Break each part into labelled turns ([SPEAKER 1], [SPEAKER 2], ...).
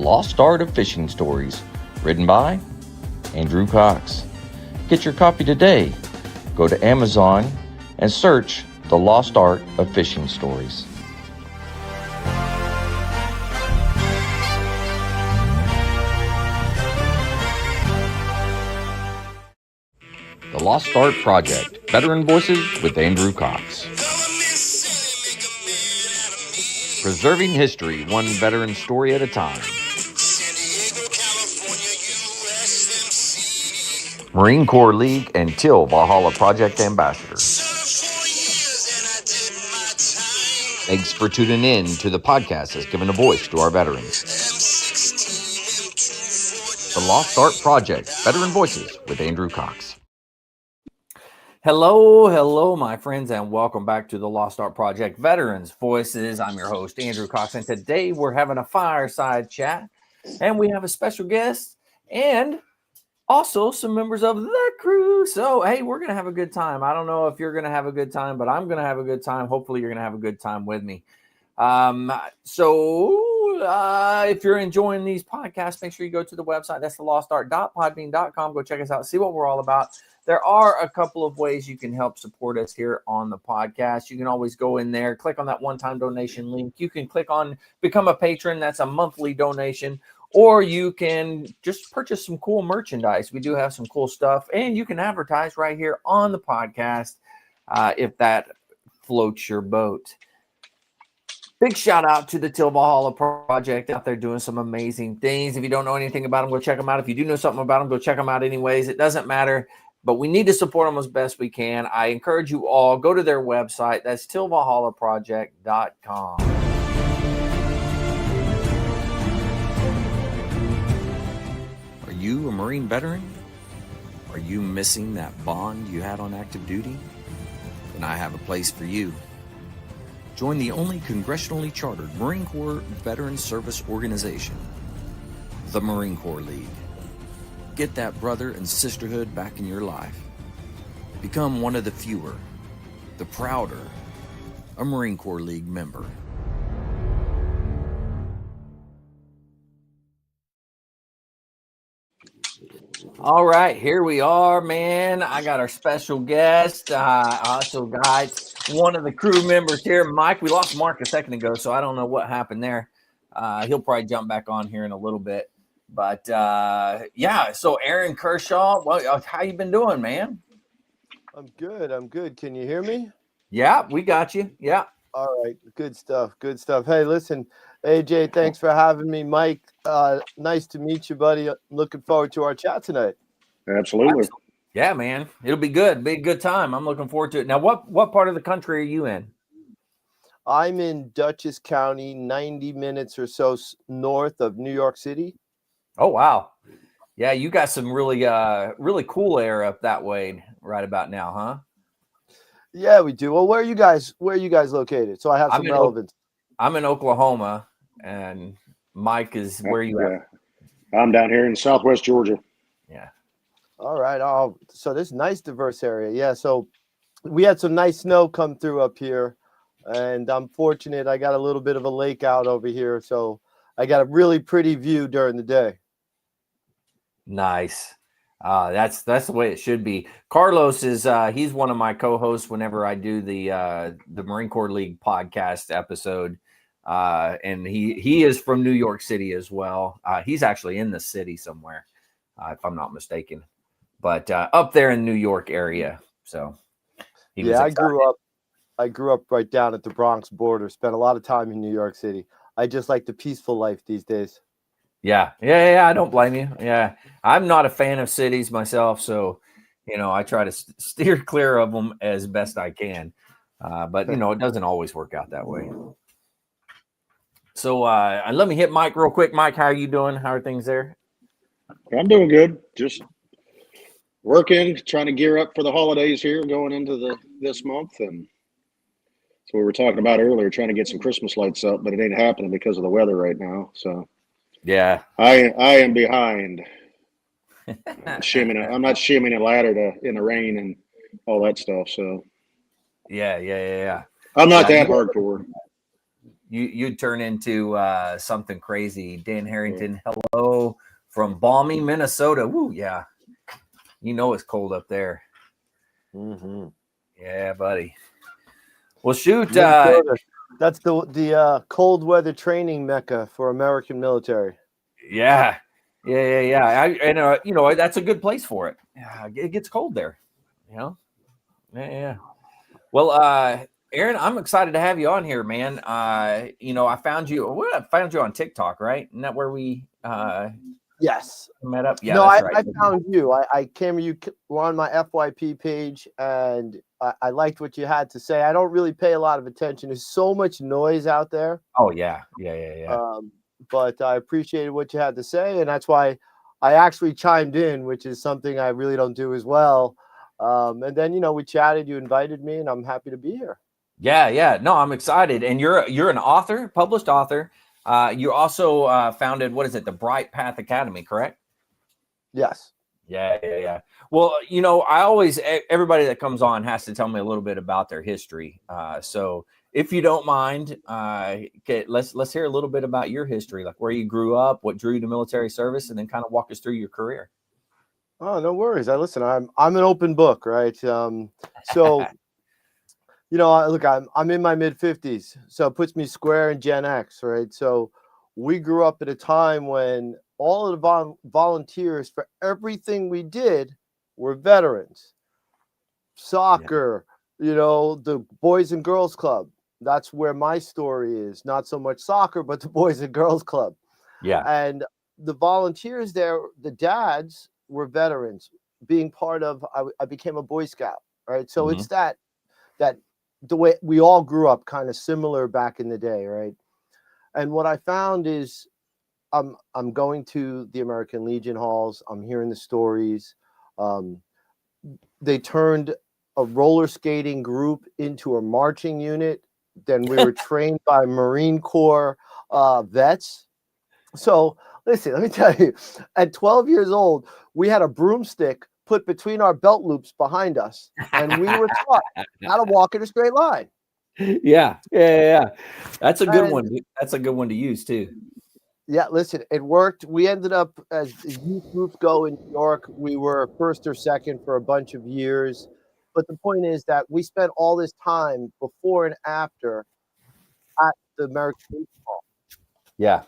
[SPEAKER 1] Lost Art of Fishing Stories, written by Andrew Cox. Get your copy today. Go to Amazon and search The Lost Art of Fishing Stories. The Lost Art Project, Veteran Voices with Andrew Cox. Preserving history, one veteran story at a time. Marine Corps League and Till Valhalla Project Ambassador. Thanks for tuning in to the podcast that's given a voice to our veterans. The Lost Art Project, Veteran Voices with Andrew Cox. Hello, my friends, and welcome back to the Lost Art Project, Veterans Voices. I'm your host, Andrew Cox, and today we're having a fireside chat, and we have a special guest and also some members of the crew. So, hey, we're going to have a good time. I don't know if you're going to have a good time, but I'm going to have a good time. Hopefully, you're going to have a good time with me. If you're enjoying these podcasts, make sure you go to the website. That's thelostart.podbean.com. Go check us out. See what we're all about. There are a couple of ways you can help support us here on the podcast. You can always go in there, click on that one-time donation link. You can click on Become a Patron. That's a monthly donation. Or you can just purchase some cool merchandise. We do have some cool stuff. And you can advertise right here on the podcast if that floats your boat. Big shout out to the Till Valhalla Project out there doing some amazing things. If you don't know anything about them, go check them out. If you do know something about them, go check them out anyways. It doesn't matter. But we need to support them as best we can. I encourage you all, go to their website. That's tillvalhallaproject.com. Are you a Marine veteran? Are you missing that bond you had on active duty? Then I have a place for you. Join the only congressionally chartered Marine Corps Veteran Service Organization, the Marine Corps League. Get that brother and sisterhood back in your life. Become one of the fewer, the prouder, a Marine Corps League member. All right, here we are, man. I got our special guest. I also got one of the crew members here, Mike. We lost Mark a second ago, so I don't know what happened there. He'll probably jump back on here in a little bit. But, so Aaron Kershaw, well, how you been doing, man?
[SPEAKER 2] I'm good. Can you hear me?
[SPEAKER 1] Yeah, we got you. Yeah.
[SPEAKER 2] All right. Good stuff. Hey, listen, AJ, thanks for having me. Mike, nice to meet you, buddy. Looking forward to our chat tonight.
[SPEAKER 3] Absolutely.
[SPEAKER 1] Yeah, man. It'll be good. Be a good time. I'm looking forward to it. Now, what part of the country are you in?
[SPEAKER 2] I'm in Dutchess County, 90 minutes or so north of New York City.
[SPEAKER 1] Oh, wow. Yeah, you got some really cool air up that way right about now, huh?
[SPEAKER 2] Yeah, we do. Well, where are you guys located? So I have some relevance.
[SPEAKER 1] I'm in Oklahoma, and Mike is where you at?
[SPEAKER 3] I'm down here in Southwest Georgia.
[SPEAKER 1] Yeah.
[SPEAKER 2] All right. Oh, so this nice diverse area. Yeah. So we had some nice snow come through up here, and I'm fortunate I got a little bit of a lake out over here, so I got a really pretty view during the day.
[SPEAKER 1] Nice. That's the way it should be. Carlos is he's one of my co-hosts whenever I do the Marine Corps League podcast episode. And he is from New York City as well. He's actually in the city somewhere, if I'm not mistaken. But up there in the New York area. So
[SPEAKER 2] I grew up right down at the Bronx border, spent a lot of time in New York City. I just like the peaceful life these days.
[SPEAKER 1] Yeah. I don't blame you. Yeah. I'm not a fan of cities myself. So, I try to steer clear of them as best I can. But, it doesn't always work out that way. So let me hit Mike real quick. Mike, how are you doing? How are things there?
[SPEAKER 3] I'm doing good. Just working, trying to gear up for the holidays here going into this month. And so we were talking about earlier, trying to get some Christmas lights up, but it ain't happening because of the weather right now. So
[SPEAKER 1] yeah,
[SPEAKER 3] I am behind. I'm not shimming a ladder in the rain and all that stuff. So
[SPEAKER 1] yeah.
[SPEAKER 3] I'm not that hardcore.
[SPEAKER 1] you'd turn into something crazy. Dan Harrington, hello from balmy Minnesota. Woo, yeah. You know it's cold up there.
[SPEAKER 2] Mm-hmm.
[SPEAKER 1] Yeah, buddy. Well, shoot.
[SPEAKER 2] That's the cold weather training mecca for American military.
[SPEAKER 1] Yeah. That's a good place for it. Yeah, it gets cold there. You know. Yeah. Well, Aaron, I'm excited to have you on here, man. I found you. I found you on TikTok, right? Isn't that where we
[SPEAKER 2] Yes.
[SPEAKER 1] met up? Yeah,
[SPEAKER 2] No,
[SPEAKER 1] that's right.
[SPEAKER 2] I found you. I came. You were on my FYP page, and I liked what you had to say. I don't really pay a lot of attention. There's so much noise out there.
[SPEAKER 1] Oh yeah.
[SPEAKER 2] But I appreciated what you had to say, and that's why I actually chimed in, which is something I really don't do as well. And then we chatted. You invited me, and I'm happy to be here.
[SPEAKER 1] Yeah. No, I'm excited. And you're an author, published author. You also founded, what is it, the Bright Path Academy, correct?
[SPEAKER 2] Yes.
[SPEAKER 1] Yeah. Well, everybody that comes on has to tell me a little bit about their history. So if you don't mind, let's hear a little bit about your history, like where you grew up, what drew you to military service, and then kind of walk us through your career.
[SPEAKER 2] Oh, no worries. Listen, I'm an open book, right? So look, I'm in my mid-50s, so it puts me square in Gen X, right? So we grew up at a time when all of the volunteers for everything we did were veterans. Soccer, the Boys and Girls Club. That's where my story is. Not so much soccer, but the Boys and Girls Club.
[SPEAKER 1] Yeah.
[SPEAKER 2] And the volunteers there, the dads were veterans. Being part of, I became a Boy Scout, right? So it's that the way we all grew up kind of similar back in the day, right? And what I found is I'm going to the American Legion halls. I'm hearing the stories. They turned a roller skating group into a marching unit. Then we were trained by Marine Corps vets. So listen, let me tell you, at 12 years old, we had a broomstick put between our belt loops behind us, and we were taught how to walk in a straight line.
[SPEAKER 1] Yeah. That's a good one. That's a good one to use too.
[SPEAKER 2] Yeah, listen, it worked. We ended up, as youth groups go in New York, we were first or second for a bunch of years. But the point is that we spent all this time before and after at the American Legion Hall.
[SPEAKER 1] Yeah.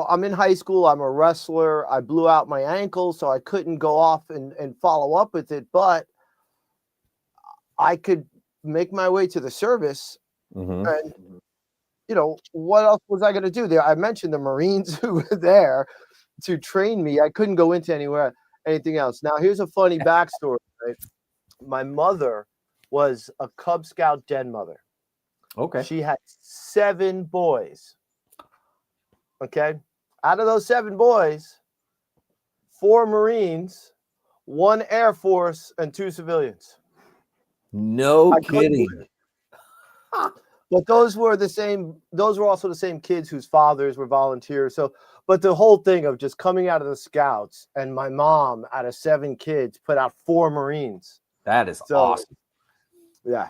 [SPEAKER 2] I'm in high school. I'm a wrestler. I blew out my ankle, so I couldn't go off and follow up with it. But I could make my way to the service.
[SPEAKER 1] Mm-hmm.
[SPEAKER 2] And, what else was I going to do there? I mentioned the Marines who were there to train me. I couldn't go into anything else. Now, here's a funny backstory. Right? My mother was a Cub Scout den mother.
[SPEAKER 1] Okay.
[SPEAKER 2] She had 7 boys. Okay. Out of those 7 boys, 4 Marines, 1 Air Force, and 2 civilians.
[SPEAKER 1] No kidding.
[SPEAKER 2] But those were also the same kids whose fathers were volunteers. So, but the whole thing of just coming out of the Scouts, and my mom, out of 7 kids, put out 4 Marines.
[SPEAKER 1] That is awesome.
[SPEAKER 2] Yeah.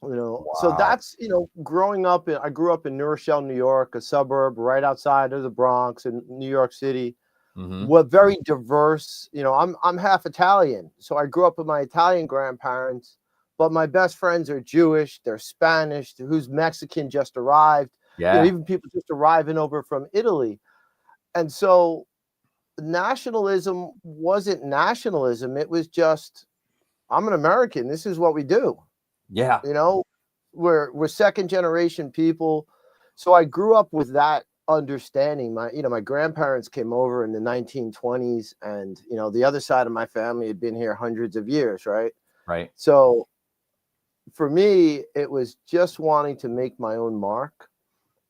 [SPEAKER 1] Wow.
[SPEAKER 2] So that's, growing up, I grew up in New Rochelle, New York, a suburb right outside of the Bronx in New York City.
[SPEAKER 1] Mm-hmm.
[SPEAKER 2] We're very diverse. I'm half Italian. So I grew up with my Italian grandparents, but my best friends are Jewish, they're Spanish, who's Mexican just arrived.
[SPEAKER 1] Yeah.
[SPEAKER 2] Even people just arriving over from Italy. And so nationalism wasn't nationalism. It was just, I'm an American. This is what we do.
[SPEAKER 1] Yeah.
[SPEAKER 2] We're second generation people. So I grew up with that understanding. My grandparents came over in the 1920s, and the other side of my family had been here hundreds of years, right?
[SPEAKER 1] Right.
[SPEAKER 2] So for me, it was just wanting to make my own mark.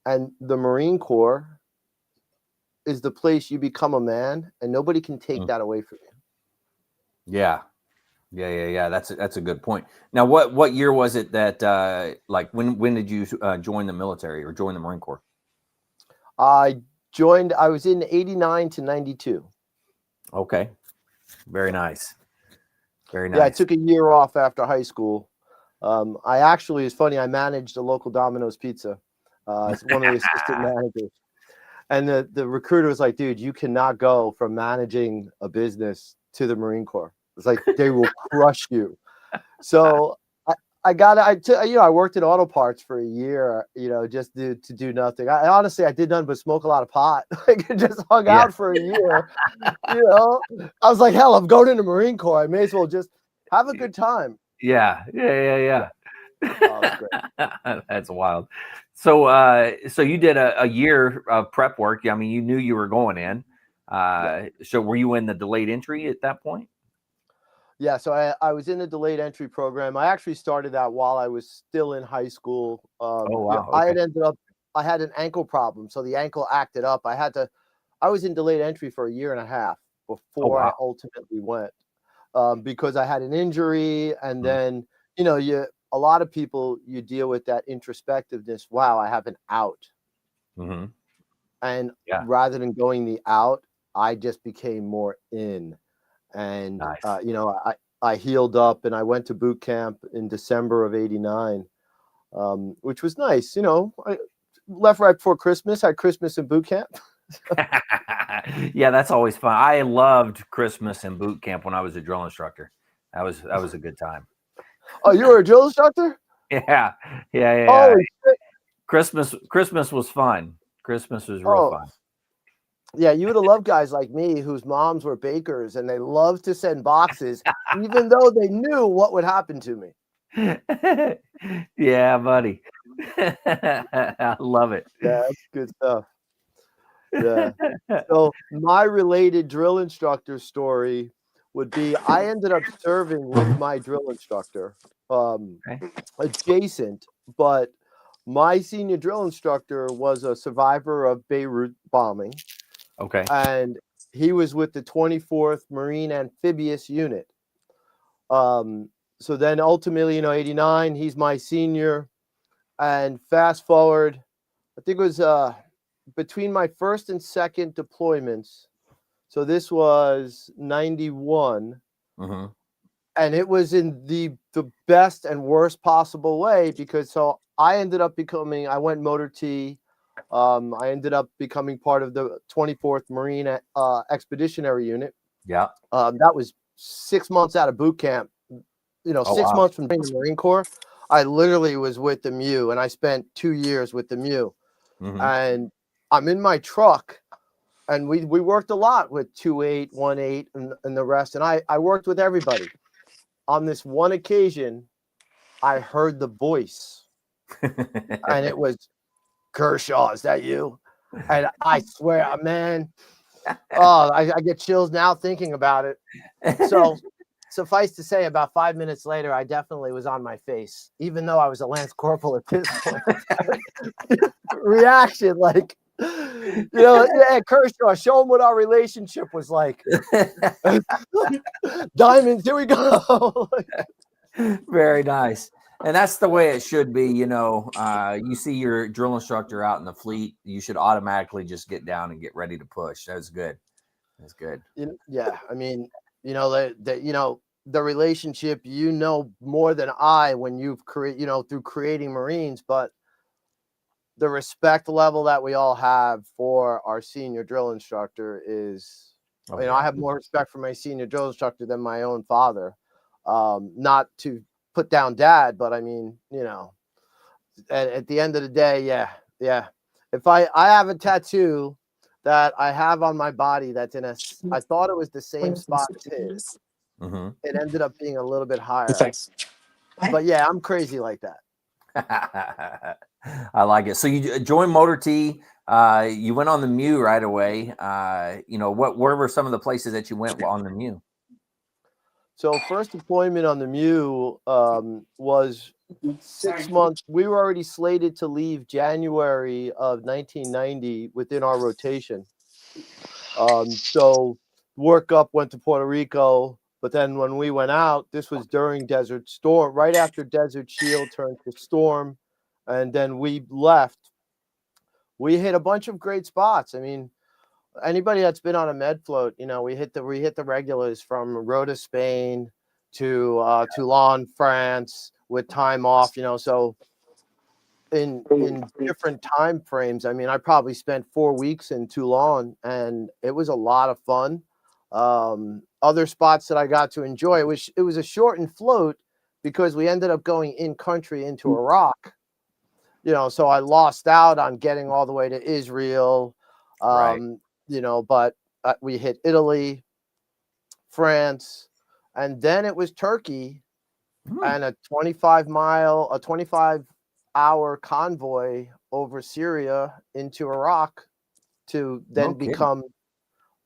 [SPEAKER 2] And the Marine Corps is the place you become a man, and nobody can take that away from you.
[SPEAKER 1] Yeah. That's a good point. Now, what year was it that when did you join the military or join the Marine Corps?
[SPEAKER 2] I was in 89 to 92.
[SPEAKER 1] Okay. Very nice. Very nice.
[SPEAKER 2] Yeah, I took a year off after high school. It's funny, I managed a local Domino's pizza It's one of the assistant managers. And the recruiter was like, dude, you cannot go from managing a business to the Marine Corps. It's like, they will crush you. So I worked in auto parts for a year, just to do nothing. I honestly did nothing but smoke a lot of pot. I just hung out for a year. I was like, hell, I'm going in the Marine Corps. I may as well just have a good time.
[SPEAKER 1] Yeah.
[SPEAKER 2] Oh, that's great.
[SPEAKER 1] That's wild. So you did a year of prep work. I mean, you knew you were going in. So were you in the delayed entry at that point?
[SPEAKER 2] Yeah, so I was in the delayed entry program. I actually started that while I was still in high school.
[SPEAKER 1] Oh, wow.
[SPEAKER 2] I had an ankle problem, so the ankle acted up. I was in delayed entry for a year and a half before I ultimately went, because I had an injury, and then a lot of people, you deal with that introspectiveness. Wow, I have an out, and rather than going the out, I just became more in. And,
[SPEAKER 1] nice.
[SPEAKER 2] I healed up and I went to boot camp in December of '89, which was nice. I left right before Christmas, had Christmas in boot camp.
[SPEAKER 1] Yeah, that's always fun. I loved Christmas and boot camp when I was a drill instructor. That was a good time.
[SPEAKER 2] Oh, you were a drill instructor?
[SPEAKER 1] Yeah.
[SPEAKER 2] Holy shit.
[SPEAKER 1] Christmas was fun. Christmas was real fun.
[SPEAKER 2] Yeah, you would have loved guys like me whose moms were bakers and they loved to send boxes, even though they knew what would happen to me.
[SPEAKER 1] Yeah, buddy. I love it.
[SPEAKER 2] Yeah, that's good stuff. Yeah. So my related drill instructor story would be, I ended up serving with my drill instructor, adjacent, but my senior drill instructor was a survivor of Beirut bombing.
[SPEAKER 1] Okay.
[SPEAKER 2] And he was with the 24th Marine Amphibious Unit. So then ultimately, '89, he's my senior. And fast forward, I think it was between my first and second deployments. So this was '91. And it was in the best and worst possible way, because I ended up I went motor T. I ended up becoming part of the 24th Marine Expeditionary Unit.
[SPEAKER 1] Yeah.
[SPEAKER 2] That was 6 months out of boot camp. 6 months from joining the Marine Corps. I literally was with the MEU, and I spent 2 years with the MEU. And I'm in my truck, and we worked a lot with 2-8, 1-8, and the rest. And I worked with everybody. On this one occasion, I heard the voice, and it was, Kershaw, is that you? And I swear, man, I get chills now thinking about it. So suffice to say, about 5 minutes later, I definitely was on my face, even though I was a Lance Corporal at this point. Reaction, like, yeah, Kershaw, show him what our relationship was like. Diamonds, here we go.
[SPEAKER 1] Very nice. And that's the way it should be. You see your drill instructor out in the fleet, you should automatically just get down and get ready to push. That's good. That's good.
[SPEAKER 2] Yeah. I mean, the relationship, more than I, when you've through creating Marines, but the respect level that we all have for our senior drill instructor is, I have more respect for my senior drill instructor than my own father. Not to put down dad, but I mean, at the end of the day, yeah. If I have a tattoo that I have on my body that's I thought it was the same spot as his. It ended up being a little bit higher. But yeah, I'm crazy like that.
[SPEAKER 1] I like it. So you joined Motor T. You went on the MEU right away. Where were some of the places that you went on the MEU?
[SPEAKER 2] So first deployment on the MEU was 6 months. We were already slated to leave January of 1990 within our rotation. So work up, went to Puerto Rico. But then when we went out, this was during Desert Storm, right after Desert Shield turned to Storm. And then we left. We hit a bunch of great spots. I mean, anybody that's been on a med float, we hit the regulars from Rota, Spain to Toulon, France, with time off, so in different time frames. I mean, I probably spent 4 weeks in Toulon, and it was a lot of fun. Other spots that I got to enjoy, it was a shortened float because we ended up going in country into Iraq. So I lost out on getting all the way to Israel.
[SPEAKER 1] Right.
[SPEAKER 2] But we hit Italy, France, and then it was Turkey, and a 25-hour convoy over Syria into Iraq to then become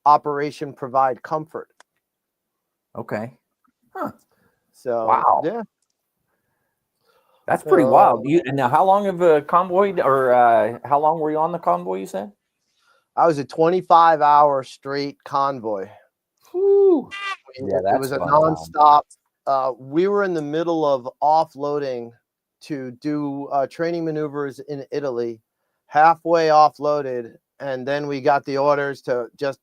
[SPEAKER 2] Operation Provide Comfort.
[SPEAKER 1] Okay. Huh.
[SPEAKER 2] So
[SPEAKER 1] wow.
[SPEAKER 2] yeah,
[SPEAKER 1] That's pretty wild. And now, how long of a convoy, or how long were you on the convoy? You said
[SPEAKER 2] I was a 25-hour straight convoy.
[SPEAKER 1] Whew. Yeah,
[SPEAKER 2] It was a nonstop. We were in the middle of offloading to do training maneuvers in Italy, halfway offloaded, and then we got the orders to just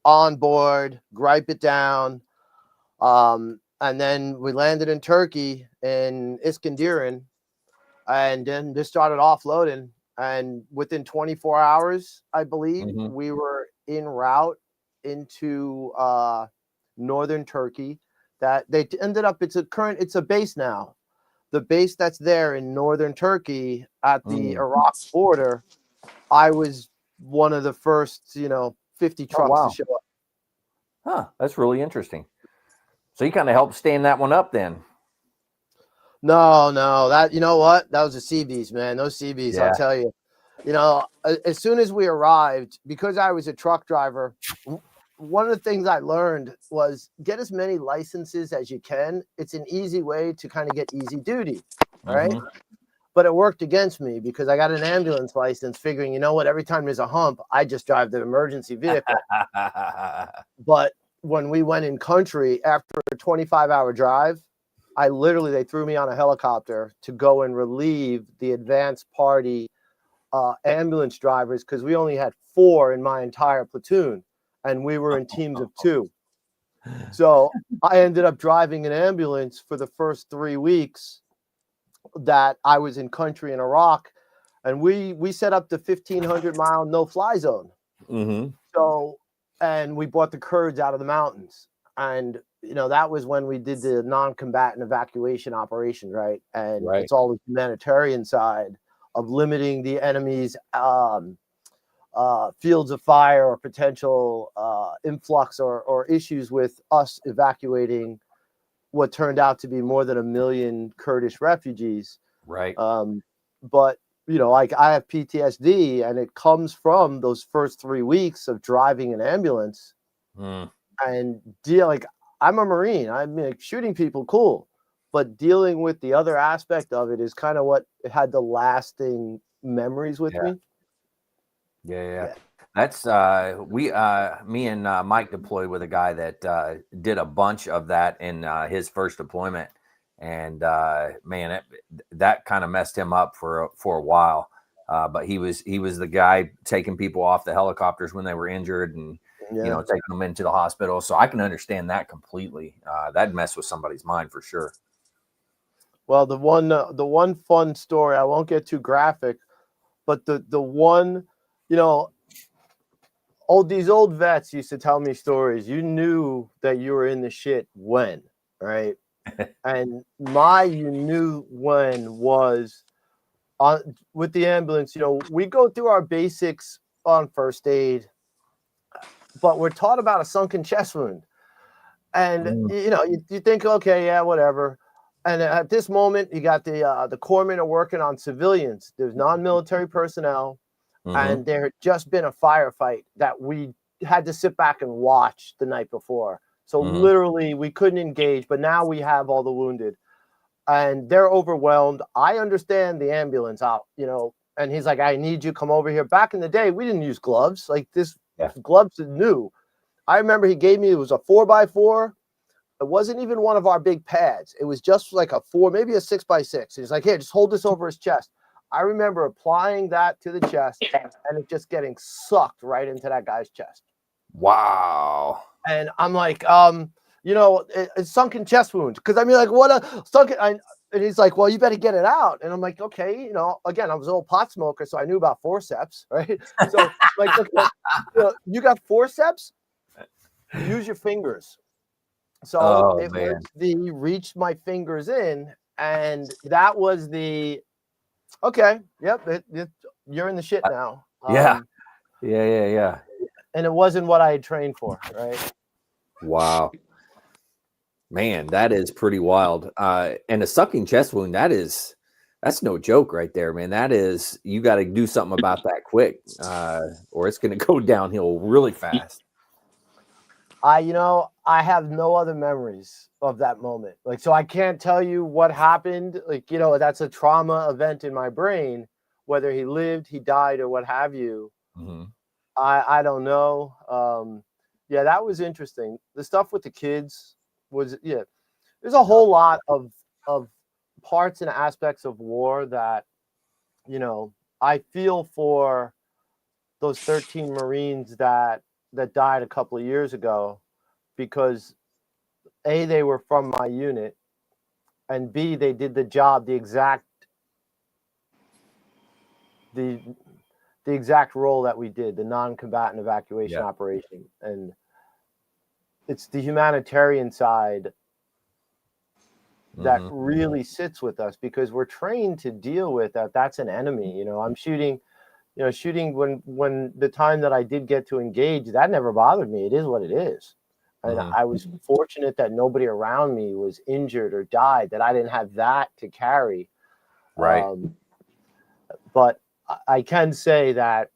[SPEAKER 2] on board, gripe it down, and then we landed in Turkey in Iskenderun, and then just started offloading. And within 24 hours, I believe, we were en route into northern Turkey. That they ended up, it's a base now. The base that's there in northern Turkey at the Iraq border, I was one of the first, 50 trucks to show up.
[SPEAKER 1] Huh, that's really interesting. So you kind of helped stand that one up then.
[SPEAKER 2] No, that, you know what? That was the Seabees, man. Those Seabees, I'll tell you. As soon as we arrived, because I was a truck driver, one of the things I learned was get as many licenses as you can. It's an easy way to kind of get easy duty, right? But it worked against me because I got an ambulance license figuring, you know what, every time there's a hump, I just drive the emergency vehicle. But when we went in country after a 25-hour drive, they threw me on a helicopter to go and relieve the advanced party ambulance drivers, because we only had 4 in my entire platoon and we were in teams of 2. So I ended up driving an ambulance for the first 3 weeks that I was in country in Iraq, and we set up the 1,500-mile no-fly zone. So, and we brought the Kurds out of the mountains, and that was when we did the non-combatant evacuation operation, right? And it's all the humanitarian side of limiting the enemy's fields of fire or potential influx or issues with us evacuating what turned out to be more than 1 million Kurdish refugees.
[SPEAKER 1] Right.
[SPEAKER 2] But like I have PTSD, and it comes from those first 3 weeks of driving an ambulance and I'm a Marine. I mean, shooting people, cool. But dealing with the other aspect of it is kind of what had the lasting memories with me.
[SPEAKER 1] Yeah. That's me and Mike deployed with a guy that did a bunch of that in his first deployment, and man, that kind of messed him up for a while. But he was the guy taking people off the helicopters when they were injured, and taking them into the hospital. So I can understand that completely. That'd mess with somebody's mind for sure.
[SPEAKER 2] Well, the one fun story, I won't get too graphic, but the one, these old vets used to tell me stories. You knew that you were in the shit when, right? And you knew when was with the ambulance. We go through our basics on first aid, but we're taught about a sunken chest wound. And, you think, okay, yeah, whatever. And at this moment, you got the corpsmen are working on civilians. There's non-military personnel. And there had just been a firefight that we had to sit back and watch the night before. So literally we couldn't engage, but now we have all the wounded. And they're overwhelmed. I understand the ambulance out, and he's like, I need you to come over here. Back in the day, we didn't use gloves. Like this, gloves are new. I remember he gave me, it was a 4x4. It wasn't even one of our big pads. It was just like a 4, maybe a 6x6. He's like, here, just hold this over his chest. I remember applying that to the chest and it just getting sucked right into that guy's chest.
[SPEAKER 1] Wow.
[SPEAKER 2] And I'm like, it's sunken chest wound. Because I mean, like, what a sunken, And he's like, well, you better get it out. And I'm like, okay, you know, again, I was an old pot smoker, so I knew about forceps, right? So like, okay, you got forceps, use your fingers. So it was the reach my fingers in, and that was the okay. Yep, you're in the shit now.
[SPEAKER 1] Yeah.
[SPEAKER 2] And it wasn't what I had trained for, right?
[SPEAKER 1] Wow, man, that is pretty wild. And a sucking chest wound, that's no joke right there, man. That is, you got to do something about that quick, or it's going to go downhill really fast.
[SPEAKER 2] I have no other memories of that moment. Like, so I can't tell you what happened. Like, you know, that's a trauma event in my brain, whether he lived, he died, or what have you.
[SPEAKER 1] Mm-hmm.
[SPEAKER 2] I don't know. Yeah, that was interesting. The stuff with the kids was, there's a whole lot of parts and aspects of war that, you know, I feel for those 13 Marines that died a couple of years ago, because A, they were from my unit, and B, they did the job, the exact role that we did, the non-combatant evacuation operation. And it's the humanitarian side that really sits with us, because we're trained to deal with that. That's an enemy. You know, I'm shooting when the time that I did get to engage, that never bothered me. It is what it is. And I was fortunate that nobody around me was injured or died, that I didn't have that to carry.
[SPEAKER 1] Right.
[SPEAKER 2] But I can say that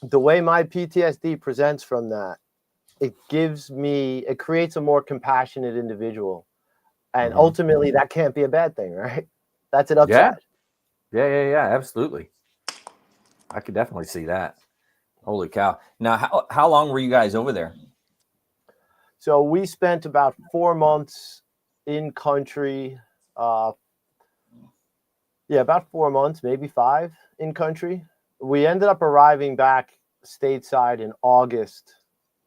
[SPEAKER 2] the way my PTSD presents from that, it creates a more compassionate individual. And ultimately, that can't be a bad thing, right? That's an upside.
[SPEAKER 1] Yeah, absolutely. I could definitely see that. Holy cow. Now, how long were you guys over there?
[SPEAKER 2] So we spent about 4 months in country. About 4 months, maybe 5 in country. We ended up arriving back stateside in August.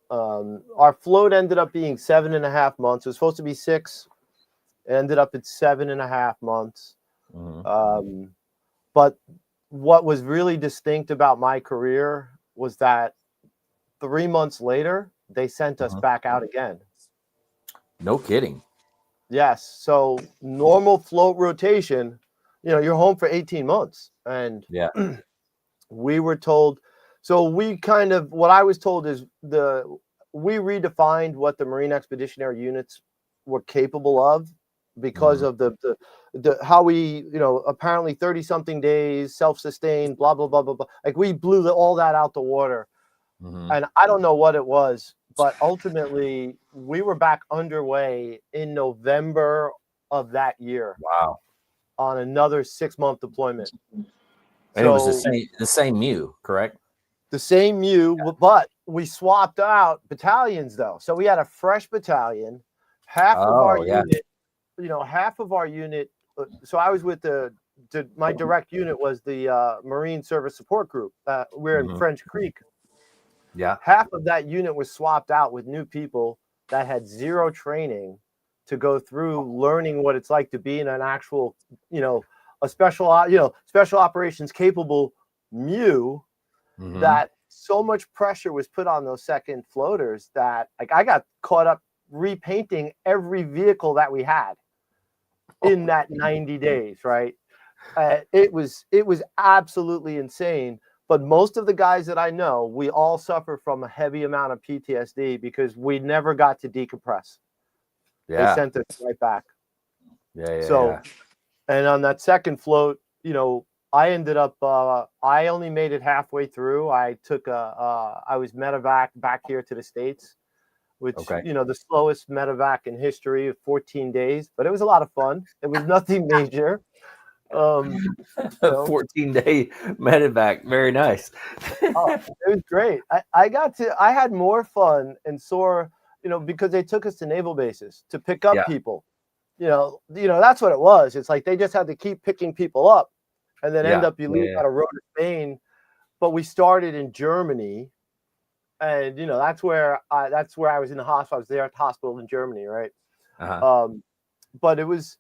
[SPEAKER 2] Our float ended up being 7.5 months. It was supposed to be 6. It ended up at 7.5 months. But what was really distinct about my career was that 3 months later, they sent us back out again.
[SPEAKER 1] No kidding.
[SPEAKER 2] Yes. So normal float rotation, you know, you're home for 18 months. And we were told, so we what I was told is we redefined what the Marine Expeditionary Units were capable of, because of the how we, you know, apparently 30 something days, self-sustained, blah, blah, blah, blah, blah. Like, we blew all that out the water. And I don't know what it was, but ultimately we were back underway in November of that year.
[SPEAKER 1] Wow.
[SPEAKER 2] On another 6-month deployment.
[SPEAKER 1] And so, it was the same MEU, correct?
[SPEAKER 2] The same MEU, but we swapped out battalions though. So we had a fresh battalion, half of our unit, you know, half of our unit. So I was with my direct unit was the Marine Service Support Group. We're in French Creek.
[SPEAKER 1] Yeah.
[SPEAKER 2] Half of that unit was swapped out with new people that had zero training to go through learning what it's like to be in an actual, you know, a special operations capable MEU. That so much pressure was put on those second floaters that, like, I got caught up repainting every vehicle that we had in that 90 days, right? It was absolutely insane. But most of the guys that I know, we all suffer from a heavy amount of PTSD because we never got to decompress. They sent us right back. And on that second float, you know, I ended up, I only made it halfway through. I took I was medevac back here to the States, which, you know, the slowest medevac in history of 14 days, but it was a lot of fun. It was nothing major.
[SPEAKER 1] 14-day medevac. Very nice.
[SPEAKER 2] It was great. I had more fun and saw, you know, because they took us to naval bases to pick up people. You know, that's what it was. It's like they just had to keep picking people up, and then end up you leave out of road to Spain. But we started in Germany, and you know that's where I was in the hospital. I was there at the hospital in Germany, right? But it was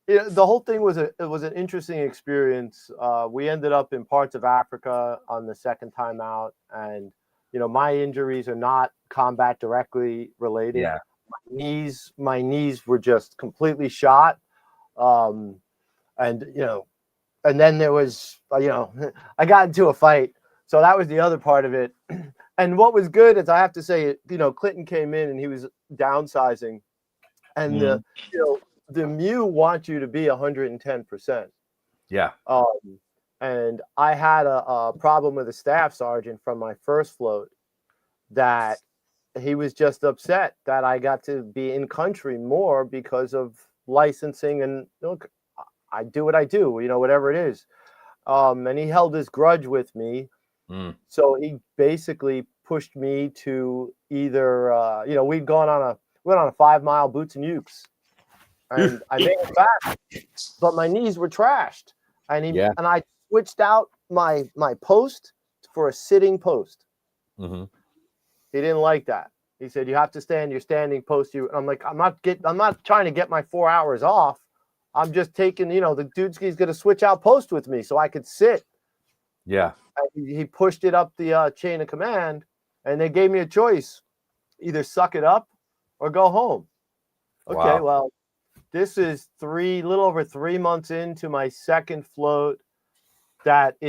[SPEAKER 2] Yeah, the whole thing was an interesting experience. We ended up in parts of Africa on the second time out, and my injuries are not combat directly related.
[SPEAKER 1] Yeah.
[SPEAKER 2] My knees were just completely shot, and and then there was I got into a fight, so that was the other part of it. And what was good is I have to say, Clinton came in and he was downsizing, and the Mew wants you to be 110%.
[SPEAKER 1] Yeah.
[SPEAKER 2] And I had a problem with a staff sergeant from my first float that he was just upset that I got to be in country more because of licensing, and look, I do what I do, whatever it is. And he held his grudge with me. So he basically pushed me to either, we went on a 5-mile boots and ukes, and I made it back, but my knees were trashed. And I switched out my post for a sitting post.
[SPEAKER 1] Mm-hmm.
[SPEAKER 2] He didn't like that. He said, "You have to stand your standing post." I'm like, I'm not trying to get my 4 hours off. I'm just taking, the dude's going to switch out post with me so I could sit.
[SPEAKER 1] Yeah.
[SPEAKER 2] He pushed it up the chain of command, and they gave me a choice: either suck it up or go home. Okay,
[SPEAKER 1] Wow.
[SPEAKER 2] well, this is little over 3 months into my second float. I'm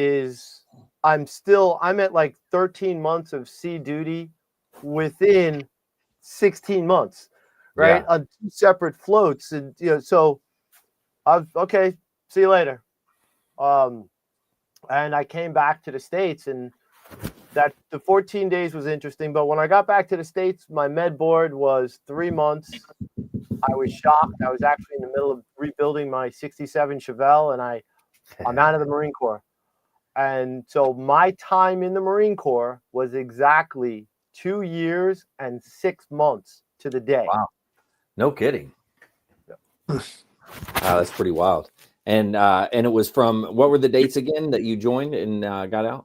[SPEAKER 2] at like 13 months of sea duty within 16 months, right?
[SPEAKER 1] Yeah.
[SPEAKER 2] On 2 separate floats. And, so okay, see you later. And I came back to the States, and that the 14 days was interesting. But when I got back to the States, my med board was 3 months. I was shocked. I was actually in the middle of rebuilding my 67 Chevelle, and I'm out of the Marine Corps. And so my time in the Marine Corps was exactly 2 years and 6 months to the day.
[SPEAKER 1] Wow. No kidding. Wow, that's pretty wild. And it was from, what were the dates again that you joined and got out?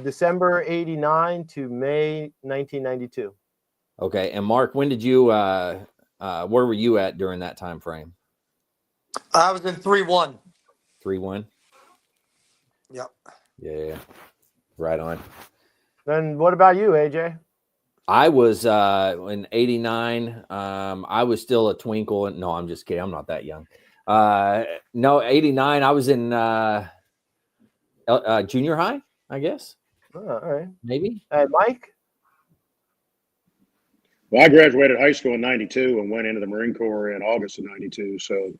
[SPEAKER 2] December 89 to May 1992.
[SPEAKER 1] Okay. And Mark, when did you where were you at during that time frame?
[SPEAKER 4] I was in 3-1.
[SPEAKER 1] 3-1.
[SPEAKER 4] Yep.
[SPEAKER 1] Yeah. Right on.
[SPEAKER 2] Then what about you, AJ?
[SPEAKER 1] I was in 89. I was still a twinkle. No, I'm just kidding. I'm not that young. No, 89. I was in junior high, I guess.
[SPEAKER 2] Oh, all right.
[SPEAKER 1] Maybe.
[SPEAKER 2] Mike?
[SPEAKER 3] Well, I graduated high school in 92 and went into the Marine Corps in August of 92. So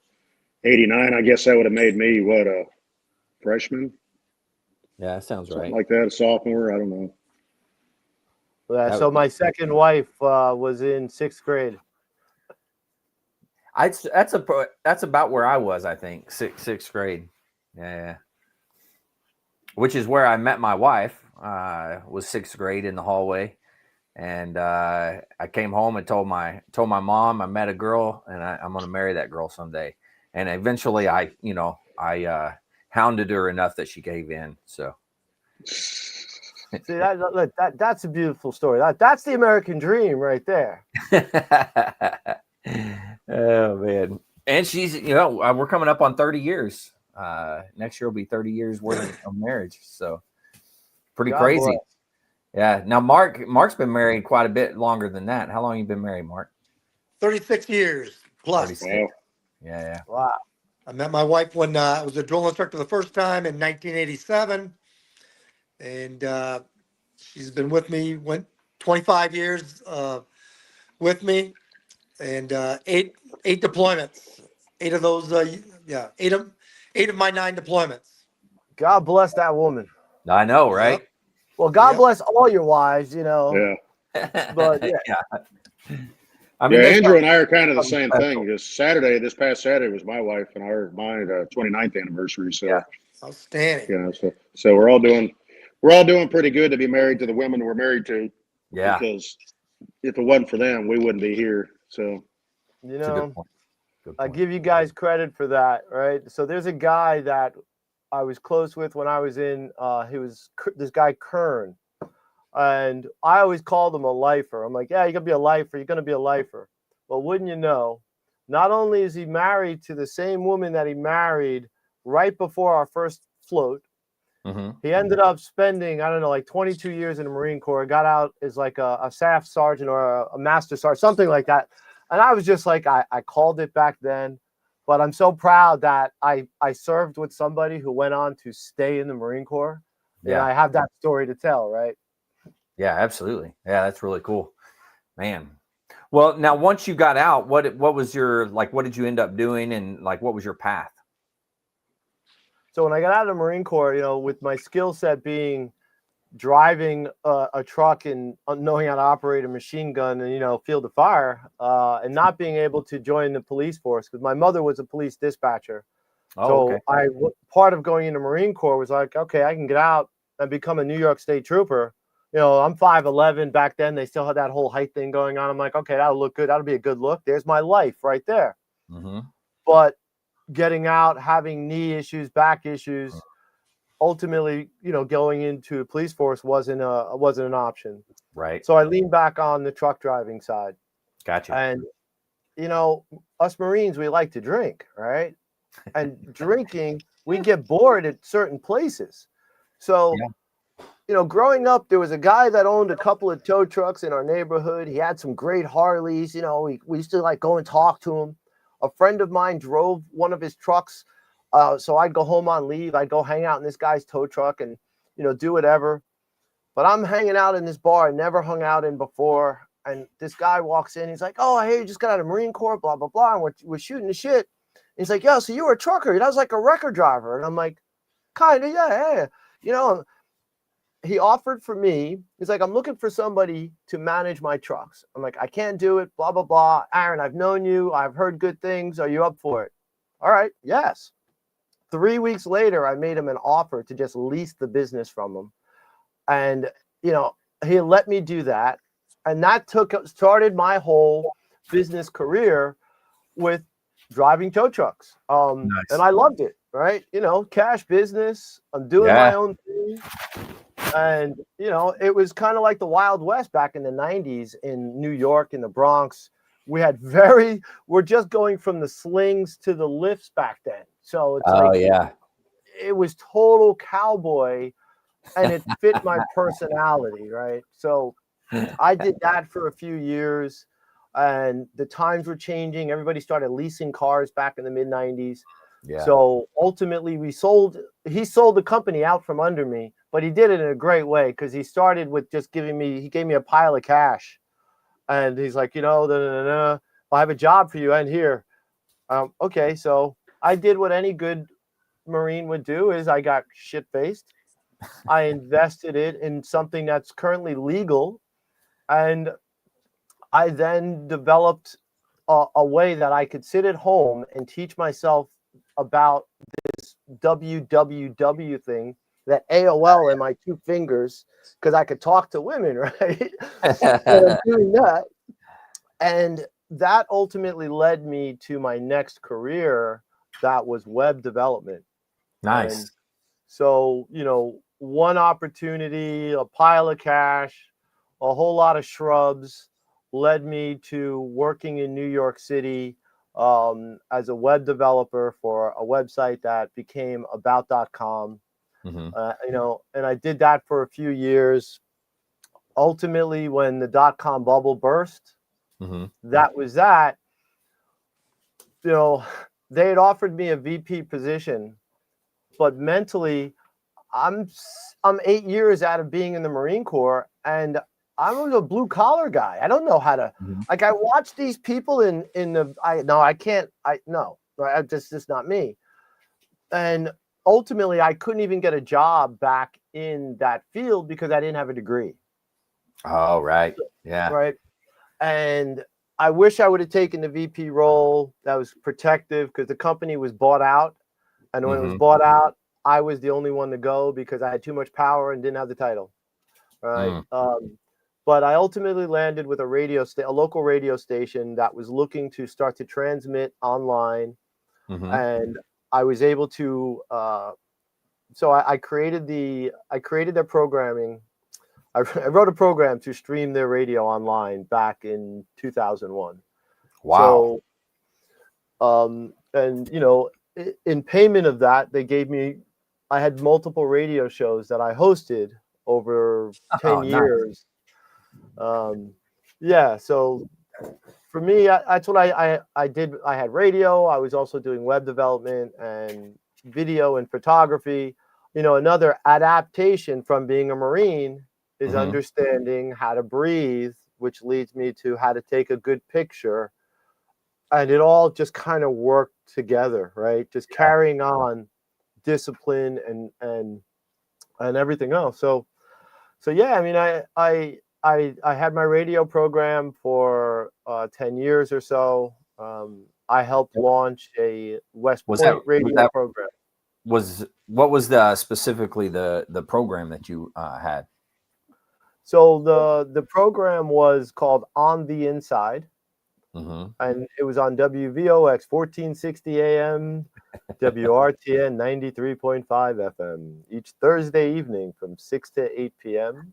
[SPEAKER 3] 89, I guess that would have made me, a freshman?
[SPEAKER 1] Yeah, that sounds
[SPEAKER 3] Something
[SPEAKER 1] right.
[SPEAKER 3] like that, a sophomore. I don't know.
[SPEAKER 2] So my second wife was in 6th grade.
[SPEAKER 1] That's about where I was, I think, sixth grade. Yeah. Which is where I met my wife. Was 6th grade in the hallway, and I came home and told my mom I met a girl, and I'm going to marry that girl someday. And eventually, I hounded her enough that she gave in. So.
[SPEAKER 2] See, that's a beautiful story. That's the American dream right there.
[SPEAKER 1] Oh man. And she's, we're coming up on 30 years. Next year will be 30 years worth of marriage. So pretty
[SPEAKER 2] God
[SPEAKER 1] crazy.
[SPEAKER 2] bless.
[SPEAKER 1] Yeah. Now Mark's been married quite a bit longer than that. How long have you been married, Mark?
[SPEAKER 4] 36 years plus.
[SPEAKER 1] 36.
[SPEAKER 3] Wow.
[SPEAKER 1] Yeah.
[SPEAKER 2] Wow.
[SPEAKER 4] I met my wife when I was a drill instructor the first time in 1987. And she's been with me, 25 years with me, and eight deployments. 8 of those, 8 of my 9 deployments.
[SPEAKER 2] God bless that woman.
[SPEAKER 1] I know, right?
[SPEAKER 4] Yep.
[SPEAKER 2] Well, God
[SPEAKER 4] Yep.
[SPEAKER 2] bless all your wives,
[SPEAKER 3] Yeah.
[SPEAKER 2] But
[SPEAKER 1] I mean,
[SPEAKER 3] Yeah,
[SPEAKER 1] there's
[SPEAKER 3] Andrew
[SPEAKER 1] no-
[SPEAKER 3] and I are kind of the same
[SPEAKER 1] special.
[SPEAKER 3] thing. This past Saturday was my wife and my 29th anniversary. So,
[SPEAKER 1] Yeah.
[SPEAKER 4] Outstanding.
[SPEAKER 3] So we're all doing pretty good to be married to the women we're married to.
[SPEAKER 1] Yeah.
[SPEAKER 3] Because if it wasn't for them, we wouldn't be here. So,
[SPEAKER 1] It's a good point. Good
[SPEAKER 2] I
[SPEAKER 1] point.
[SPEAKER 2] give you guys credit for that, right? So there's a guy that I was close with when I was in. He was this guy Kern, and I always called him a lifer. I'm like, yeah, you're gonna be a lifer. You're gonna be a lifer. Well, wouldn't you know, not only is he married to the same woman that he married right before our first float, he ended up spending, I don't know, like 22 years in the Marine Corps, got out as like a staff sergeant or a master sergeant, something like that. And I was just like, I called it back then, but I'm so proud that I served with somebody who went on to stay in the Marine Corps. Yeah. And I have that story to tell, right?
[SPEAKER 1] Yeah, absolutely. Yeah, that's really cool, man. Well, now once you got out, what was your, like, what did you end up doing, and like, what was your path?
[SPEAKER 2] So when I got out of the Marine Corps, you know, with my skill set being driving a truck and knowing how to operate a machine gun and, you know, field of fire, and not being able to join the police force because my mother was a police dispatcher. So part of going into Marine Corps was like, okay, I can get out and become a New York State trooper. You know, I'm 5'11". Back then, they still had that whole height thing going on. I'm like, okay, that'll look good. That'll be a good look. There's my life right there. But getting out, having knee issues, back issues, ultimately, you know, going into police force wasn't an option.
[SPEAKER 1] Right.
[SPEAKER 2] So I leaned back on the truck driving side.
[SPEAKER 1] Gotcha.
[SPEAKER 2] And, you know, us Marines, we like to drink, right? And drinking, we get bored at certain places. So, you know, growing up, there was a guy that owned a couple of tow trucks in our neighborhood. He had some great Harleys. You know, we used to like go and talk to him. A friend of mine drove one of his trucks. So I'd go home on leave. I'd go hang out in this guy's tow truck and, you know, do whatever. But I'm hanging out in this bar I never hung out in before. And this guy walks in. He's like, oh, I hear you just got out of Marine Corps, blah, blah, blah. And we're shooting the shit. And he's like, yo, so you were a trucker. That was like a record driver. And I'm like, kind of, yeah. You know, he offered for me. He's like, I'm looking for somebody to manage my trucks. I'm like, I can't do it, blah, blah, blah. Aaron, I've known you. I've heard good things. Are you up for it? All right. Yes. 3 weeks later, I made him an offer to just lease the business from him. And, you know, he let me do that. And that started my whole business career with driving tow trucks. And I loved it, right? You know, cash business. I'm doing my own thing. And, you know, it was kind of like the Wild West back in the 90s in New York, in the Bronx. We're just going from the slings to the lifts back then. So it's it was total cowboy, and it fit my personality, right? So I did that for a few years, and the times were changing. Everybody started leasing cars back in the mid 90s. Yeah. So ultimately he sold the company out from under me, but he did it in a great way because he started with just he gave me a pile of cash. And he's like, you know, I have a job for you and here. Okay, so I did what any good Marine would do is I got shit-faced. I invested it in something that's currently legal. And I then developed a way that I could sit at home and teach myself about this www thing, that AOL in my two fingers, because I could talk to women, right? And I'm doing that. And that ultimately led me to my next career that was web development.
[SPEAKER 1] Nice.
[SPEAKER 2] And so, you know, one opportunity, a pile of cash, a whole lot of shrubs led me to working in New York City as a web developer for a website that became about.com. You know, and I did that for a few years. Ultimately, when the .com bubble burst, that was that. You know, they had offered me a VP position, but mentally, I'm 8 years out of being in the Marine Corps, and I was a blue collar guy. I don't know how to like. I watch these people in the. I can't. This is not me. And ultimately, I couldn't even get a job back in that field because I didn't have a degree.
[SPEAKER 1] Oh, right. Yeah.
[SPEAKER 2] Right. And I wish I would have taken the VP role. That was protective because the company was bought out. And when it was bought out, I was the only one to go because I had too much power and didn't have the title. Right. But I ultimately landed with a local radio station that was looking to start to transmit online. And I was able to, so I created their programming. I wrote a program to stream their radio online back in 2001.
[SPEAKER 1] Wow.
[SPEAKER 2] So And in payment of that, they gave me. I had multiple radio shows that I hosted over 10
[SPEAKER 1] Oh, nice.
[SPEAKER 2] years. Yeah, so for me, that's what I did. I had radio. I was also doing web development and video and photography. Another adaptation from being a Marine is understanding how to breathe, which leads me to how to take a good picture. And it all just kind of worked together, right? Just carrying on discipline and everything else. So yeah, I mean, I had my radio program for 10 years or so. I helped launch a West Point radio program.
[SPEAKER 1] What was the specifically the program that you had?
[SPEAKER 2] So the program was called On the Inside, and it was on WVOX 1460 AM, WRTN 93.5 FM each Thursday evening from 6 to 8 p.m.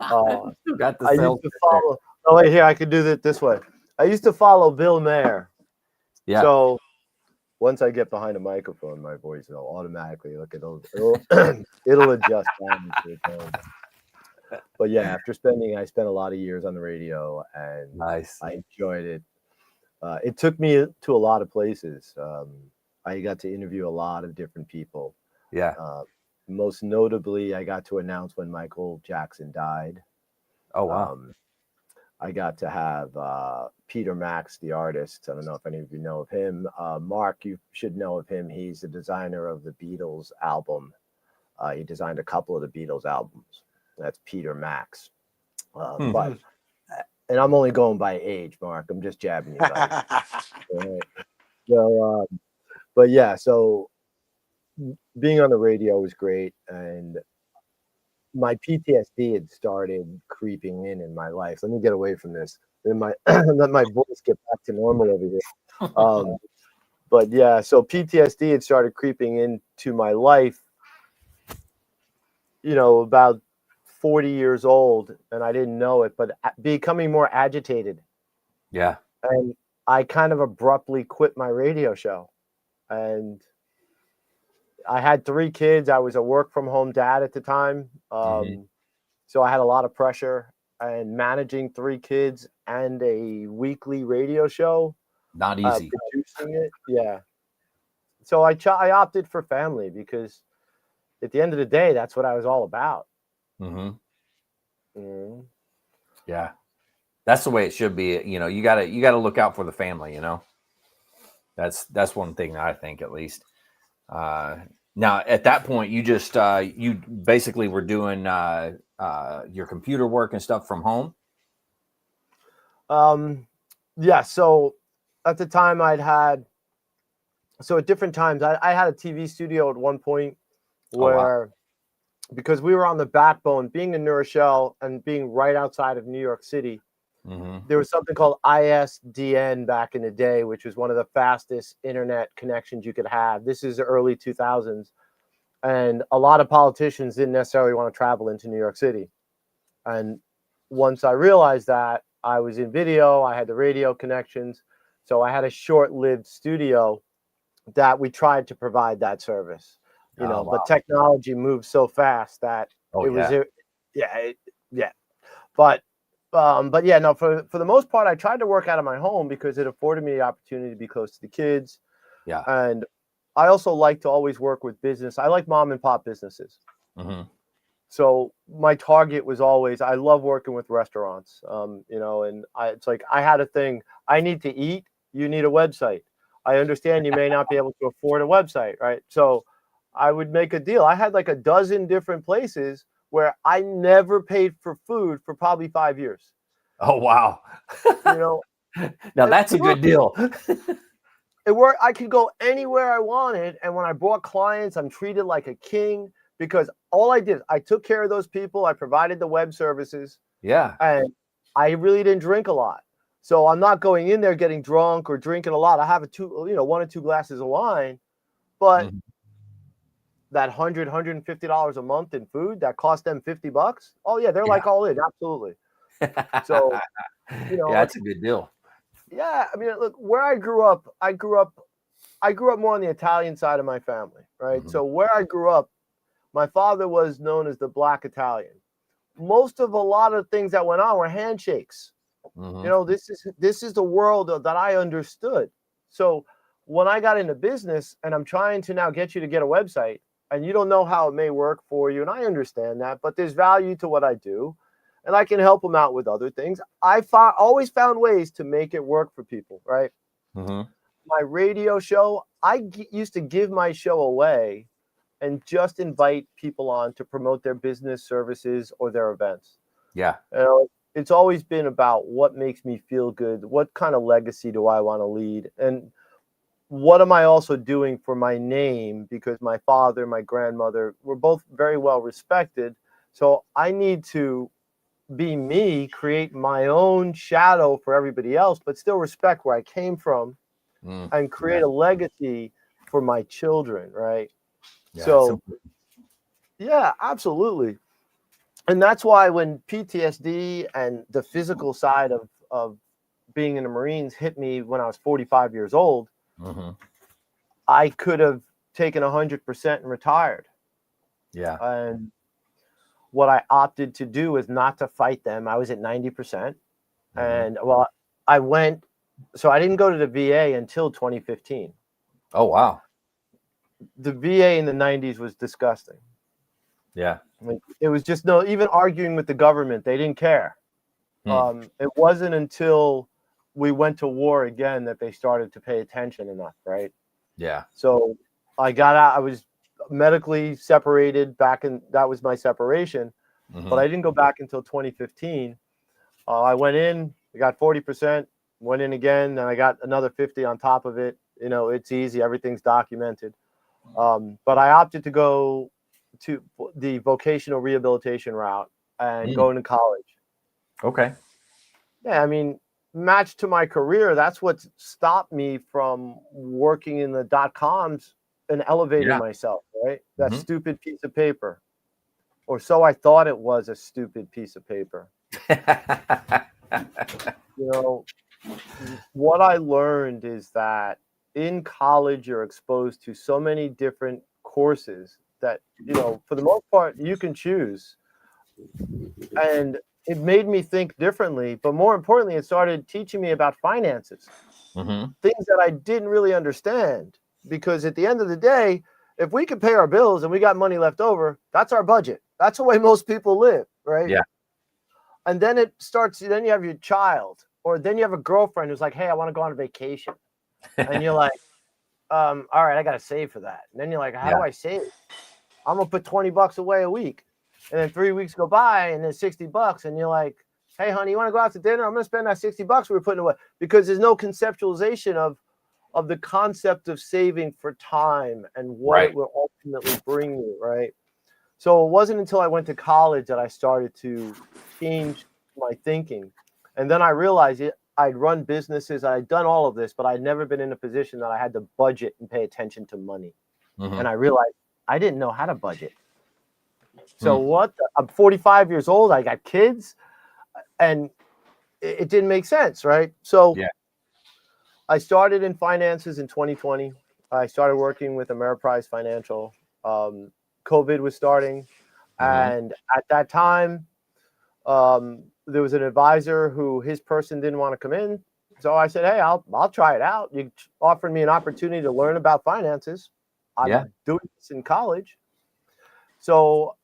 [SPEAKER 2] I used to follow. Oh, wait, here I could do it this way. I used to follow Bill Maher.
[SPEAKER 1] Yeah.
[SPEAKER 2] So once I get behind a microphone, my voice will automatically it'll adjust down to its own. But yeah, I spent a lot of years on the radio, and
[SPEAKER 1] nice.
[SPEAKER 2] I enjoyed it. It took me to a lot of places. I got to interview a lot of different people.
[SPEAKER 1] Yeah.
[SPEAKER 2] Most notably, I got to announce when Michael Jackson died.
[SPEAKER 1] Oh, wow.
[SPEAKER 2] I got to have Peter Max, the artist. I don't know if any of you know of him. Mark, you should know of him. He's the designer of the Beatles album. He designed a couple of the Beatles albums. That's Peter Max. But, and I'm only going by age, Mark. I'm just jabbing you. Right? So, but yeah, so being on the radio was great, and my PTSD had started creeping in my life. Let me get away from this. Then let my voice get back to normal over here. But yeah, so PTSD had started creeping into my life. About 40 years old, and I didn't know it, but becoming more agitated.
[SPEAKER 1] Yeah.
[SPEAKER 2] And I kind of abruptly quit my radio show, and I had 3 kids. I was a work from home dad at the time. So I had a lot of pressure, and managing 3 kids and a weekly radio show.
[SPEAKER 1] Not easy.
[SPEAKER 2] Producing it. Yeah. So I opted for family because at the end of the day, that's what I was all about.
[SPEAKER 1] Yeah. That's the way it should be. You gotta look out for the family, That's one thing I think, at least. Now at that point, you just you basically were doing your computer work and stuff from home.
[SPEAKER 2] Yeah. So at the time at different times, I had a TV studio at one point where, because we were on the backbone, being in New Rochelle and being right outside of New York City, there was something called ISDN back in the day, which was one of the fastest internet connections you could have. This is the early 2000s. And a lot of politicians didn't necessarily want to travel into New York City. And once I realized that, I was in video, I had the radio connections. So I had a short-lived studio that we tried to provide that service. But technology moves so fast that But yeah, no, for the most part, I tried to work out of my home because it afforded me the opportunity to be close to the kids.
[SPEAKER 1] Yeah.
[SPEAKER 2] And I also like to always work with business. I like mom and pop businesses. So my target was always, I love working with restaurants, and it's like, I had a thing, I need to eat, you need a website. I understand you may not be able to afford a website, right? So I would make a deal. I had like a dozen different places where I never paid for food for probably 5 years.
[SPEAKER 1] Oh, wow. Now that's a good deal.
[SPEAKER 2] It worked. I could go anywhere I wanted. And when I brought clients, I'm treated like a king because all I did, I took care of those people. I provided the web services.
[SPEAKER 1] Yeah.
[SPEAKER 2] And I really didn't drink a lot. So I'm not going in there getting drunk or drinking a lot. I have 1 or 2 glasses of wine, but that $150 a month in food that cost them $50. Oh yeah. They're like all in. Absolutely. So,
[SPEAKER 1] that's a good deal.
[SPEAKER 2] Yeah. I mean, look, where I grew up I grew up more on the Italian side of my family, right?
[SPEAKER 1] Mhm.
[SPEAKER 2] So where I grew up, my father was known as the Black Italian. Most of a lot of things that went on were handshakes.
[SPEAKER 1] Mhm.
[SPEAKER 2] This is the world that I understood. So when I got into business and I'm trying to now get you to get a website and you don't know how it may work for you, and I understand that, but there's value to what I do, and I can help them out with other things. Always found ways to make it work for people, right?
[SPEAKER 1] Mhm.
[SPEAKER 2] My radio show, used to give my show away and just invite people on to promote their business services or their events.
[SPEAKER 1] Yeah.
[SPEAKER 2] It's always been about what makes me feel good. What kind of legacy do I want to lead? And what am I also doing for my name? Because my father, my grandmother were both very well respected. So I need to be me, create my own shadow for everybody else, but still respect where I came from
[SPEAKER 1] Mm.
[SPEAKER 2] and create a legacy for my children, right?
[SPEAKER 1] Yeah. It's
[SPEAKER 2] So, yeah, absolutely. And that's why when PTSD and the physical side of being in the Marines hit me when I was 45 years old,
[SPEAKER 1] Mhm.
[SPEAKER 2] I could have taken 100% and retired.
[SPEAKER 1] Yeah.
[SPEAKER 2] And what I opted to do is not to fight them. I was at 90%.
[SPEAKER 1] Mhm.
[SPEAKER 2] And well, I went, so I didn't go to the VA until 2015.
[SPEAKER 1] Oh, wow.
[SPEAKER 2] The VA in the 90s was disgusting.
[SPEAKER 1] Yeah.
[SPEAKER 2] Like, it was just even arguing with the government, they didn't care. It wasn't until we went to war again that they started to pay attention enough, right?
[SPEAKER 1] Yeah.
[SPEAKER 2] So I got out. I was medically separated that was my separation, but
[SPEAKER 1] Mhm.
[SPEAKER 2] I didn't go back until 2015. I went in, I got 40%, went in again, and I got another 50 on top of it. It's easy. Everything's documented. But I opted to go to the vocational rehabilitation route and
[SPEAKER 1] Mm.
[SPEAKER 2] go into college.
[SPEAKER 1] Okay.
[SPEAKER 2] Yeah, I mean, matched to my career, that's what stopped me from working in the .coms and elevating
[SPEAKER 1] Yeah.
[SPEAKER 2] myself, right? That
[SPEAKER 1] Mhm.
[SPEAKER 2] stupid piece of paper. Or so I thought it was, a stupid piece of paper. You know, what I learned is that in college, you're exposed to so many different courses that, for the most part, you can choose. And it made me think differently. But more importantly, it started teaching me about finances,
[SPEAKER 1] Mhm.
[SPEAKER 2] things that I didn't really understand. Because at the end of the day, if we can pay our bills and we got money left over, that's our budget. That's the way most people live, right?
[SPEAKER 1] Yeah.
[SPEAKER 2] And then then you have your child, or then you have a girlfriend who's like, hey, I want to go on vacation. And you're like, all right, I got to save for that. And then you're like, how do
[SPEAKER 1] Yeah.
[SPEAKER 2] I save? I'm going to put $20 away a week. And then 3 weeks go by and there's $60. And you're like, hey, honey, you want to go out to dinner? I'm going to spend that $60 we were putting away, because there's no conceptualization of the concept of saving for time and what
[SPEAKER 1] Right.
[SPEAKER 2] it will ultimately bring you, right? So it wasn't until I went to college that I started to change my thinking. And then I realized I'd run businesses, I'd done all of this, but I'd never been in a position that I had to budget and pay attention to money.
[SPEAKER 1] Mhm.
[SPEAKER 2] And I realized I didn't know how to budget. So
[SPEAKER 1] Hmm.
[SPEAKER 2] I'm 45 years old, I got kids, and it didn't make sense, right? So
[SPEAKER 1] Yeah.
[SPEAKER 2] I started in finances in 2020. I started working with Ameriprise Financial. COVID was starting.
[SPEAKER 1] Mhm.
[SPEAKER 2] And at that time, there was an advisor who his person didn't want to come in. So I said, hey, I'll try it out. You offered me an opportunity to learn about finances.
[SPEAKER 1] Yeah.
[SPEAKER 2] I'm doing this in college. So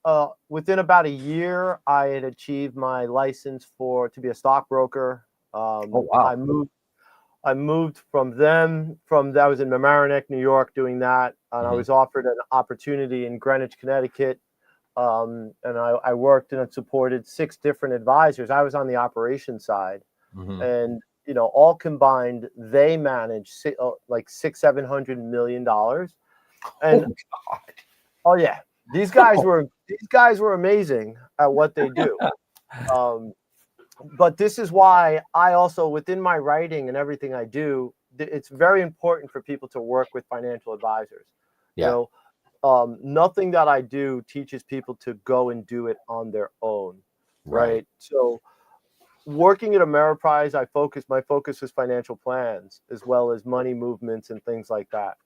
[SPEAKER 2] within about a year, I had achieved my license to be a stockbroker.
[SPEAKER 1] Oh, wow.
[SPEAKER 2] I moved from I was in Mamaroneck, New York, doing that, and I
[SPEAKER 1] Mhm.
[SPEAKER 2] was offered an opportunity in Greenwich, Connecticut. And I worked and supported 6 different advisors. I was on the operations side,
[SPEAKER 1] Mhm.
[SPEAKER 2] and all combined, they managed like $600-700 million.
[SPEAKER 1] Oh,
[SPEAKER 2] And
[SPEAKER 1] God.
[SPEAKER 2] oh yeah, these guys were amazing at what they do. But this is why I also, within my writing and everything I do, it's very important for people to work with financial advisors.
[SPEAKER 1] Yeah.
[SPEAKER 2] Nothing that I do teaches people to go and do it on their own,
[SPEAKER 1] Right.
[SPEAKER 2] right? So working at Ameriprise, my focus was financial plans as well as money movements and things like that.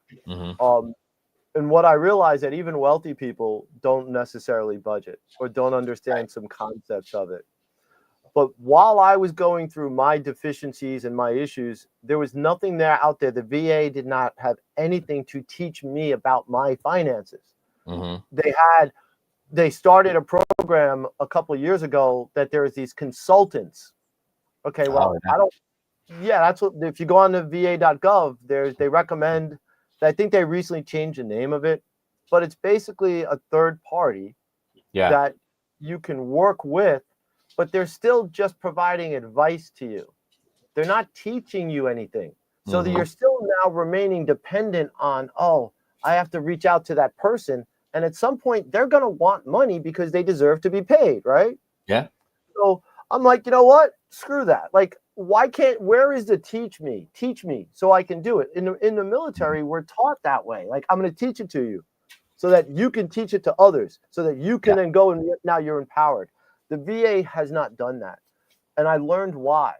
[SPEAKER 2] And what I realized that even wealthy people don't necessarily budget or don't understand some concepts of it. But while I was going through my deficiencies and my issues, there was nothing there out there. The VA did not have anything to teach me about my finances. They started a program a couple of years ago that there is these consultants. Okay, well, that's what, if you go on the va.gov, they recommend, I think they recently changed the name of it, but it's basically a third party that you can work with, but they're still just providing advice to you. They're not teaching you anything. So that you're still now remaining dependent on, I have to reach out to that person. And at some point, they're going to want money because they deserve to be paid, right?
[SPEAKER 1] Yeah.
[SPEAKER 2] So I'm like, you know what? Screw that. Like, where is the teach me so I can do it? In the military, we're taught that way. Like, I'm going to teach it to you so that you can teach it to others, so that you can then go and now you're empowered. The VA has not done that. And I learned why.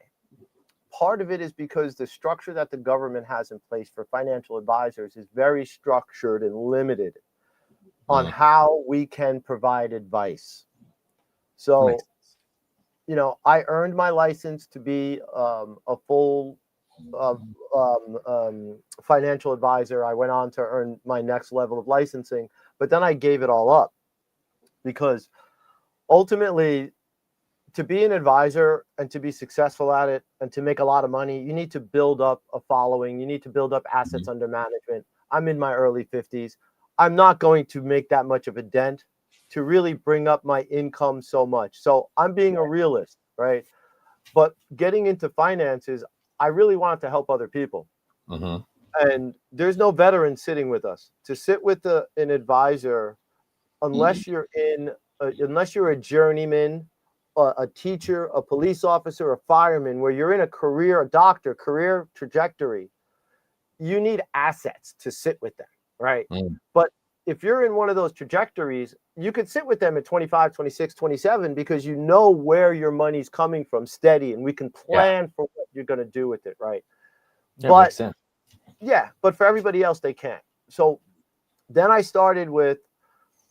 [SPEAKER 2] Part of it is because the structure that the government has in place for financial advisors is very structured and limited on how we can provide advice. So, I earned my license to be a full financial advisor. I went on to earn my next level of licensing, but then I gave it all up because ultimately, to be an advisor and to be successful at it and to make a lot of money, you need to build up a following. You need to build up assets under management. I'm in my early 50s. I'm not going to make that much of a dent to really bring up my income so much. So I'm being a realist, right? But getting into finances, I really wanted to help other people. And there's no veteran sitting with us. To sit with an advisor, unless you're a journeyman, a teacher, a police officer, a fireman, where you're in a doctor, career trajectory, you need assets to sit with them, right? But if you're in one of those trajectories, you could sit with them at 25, 26, 27, because you know where your money's coming from steady, and we can plan for what you're going to do with it, right?
[SPEAKER 1] That makes sense.
[SPEAKER 2] But for everybody else, they can't. So then I started with,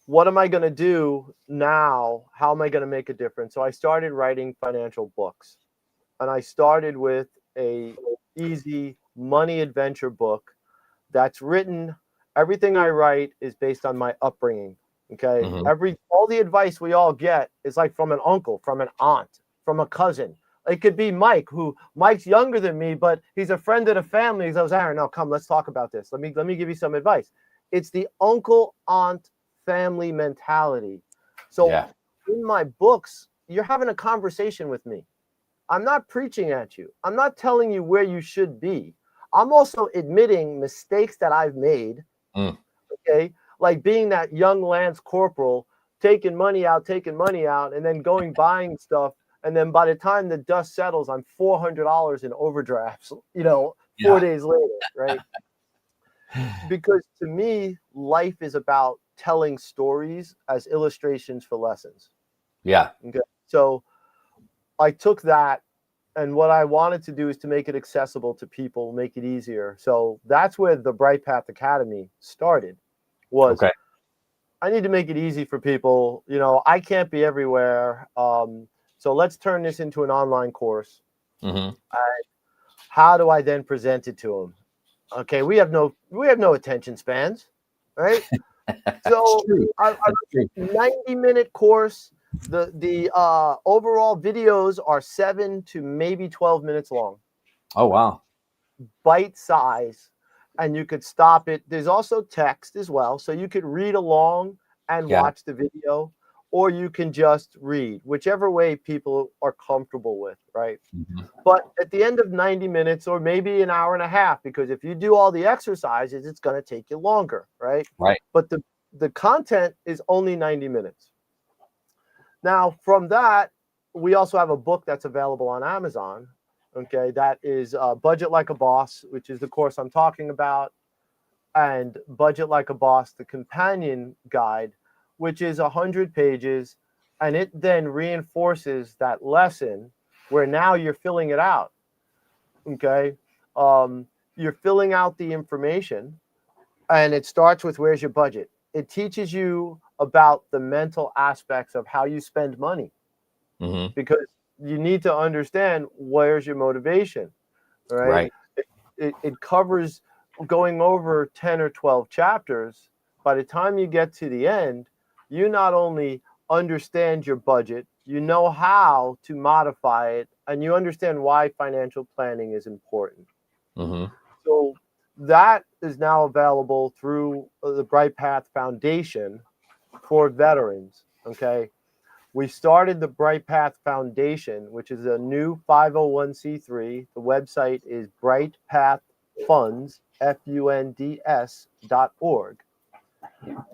[SPEAKER 2] what am I going to do now? How am I going to make a difference? So I started writing financial books, and I started with a easy money adventure book that's written. Everything I write is based on my upbringing. Okay. All the advice we all get is like from an uncle, from an aunt, from a cousin. It could be Mike's younger than me, but he's a friend of the family. He goes, Aaron, no, come, let's talk about this. Let me give you some advice. It's the uncle, aunt, family mentality. So in my books, you're having a conversation with me. I'm not preaching at you. I'm not telling you where you should be. I'm also admitting mistakes that I've made. Okay. Like being that young Lance Corporal, taking money out, and then buying stuff. And then by the time the dust settles, I'm $400 in overdrafts, 4 days later, right? Because to me, life is about telling stories as illustrations for lessons.
[SPEAKER 1] Yeah.
[SPEAKER 2] Okay. So I took that, and what I wanted to do is to make it accessible to people, make it easier. So that's where the Bright Path Academy started. I need to make it easy for people. I can't be everywhere. So let's turn this into an online course. And how do I then present it to them? Okay, we have no attention spans, right? So a 90-minute course. The overall videos are 7 to maybe 12 minutes long.
[SPEAKER 1] Oh wow!
[SPEAKER 2] Bite size, and you could stop it. There's also text as well, so you could read along and watch the video, or you can just read, whichever way people are comfortable with, right? But at the end of 90 minutes, or maybe an hour and a half, because if you do all the exercises, it's going to take you longer, right?
[SPEAKER 1] Right.
[SPEAKER 2] But the content is only 90 minutes. Now, from that, we also have a book that's available on Amazon. Okay, that is Budget Like a Boss, which is the course I'm talking about, and Budget Like a Boss, the companion guide, which is 100 pages, and it then reinforces that lesson where now you're filling it out. Okay. You're filling out the information, and it starts with where's your budget. It teaches you about the mental aspects of how you spend money, because you need to understand where's your motivation, right? It covers going over 10 or 12 chapters. By the time you get to the end, you not only understand your budget, you know how to modify it, and you understand why financial planning is important. So that is now available through the Bright Path Foundation for veterans. Okay. We started the Bright Path Foundation, which is a new 501c3. The website is brightpathfunds, FUNDS.org.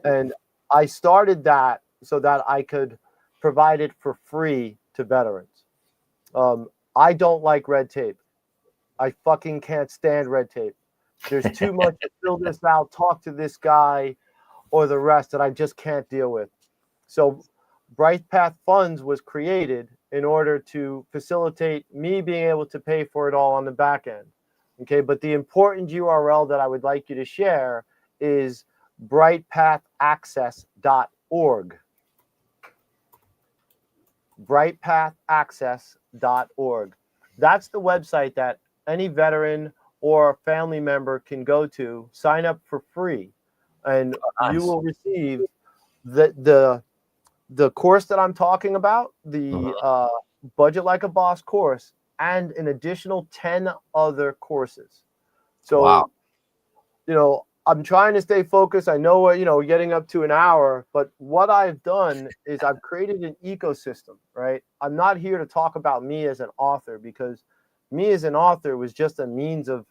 [SPEAKER 2] And I started that so that I could provide it for free to veterans. I don't like red tape. I fucking can't stand red tape. There's too much to fill this out, talk to this guy, or the rest that I just can't deal with. So Bright Path Funds was created in order to facilitate me being able to pay for it all on the back end. Okay, but the important URL that I would like you to share is brightpathaccess.org. brightpathaccess.org. That's the website that any veteran or family member can go to, sign up for free, and you will receive the course that I'm talking about, the Budget Like a Boss course, and an additional 10 other courses. So, I'm trying to stay focused. I know we're getting up to an hour, but what I've done is I've created an ecosystem, right? I'm not here to talk about me as an author, because me as an author was just a means of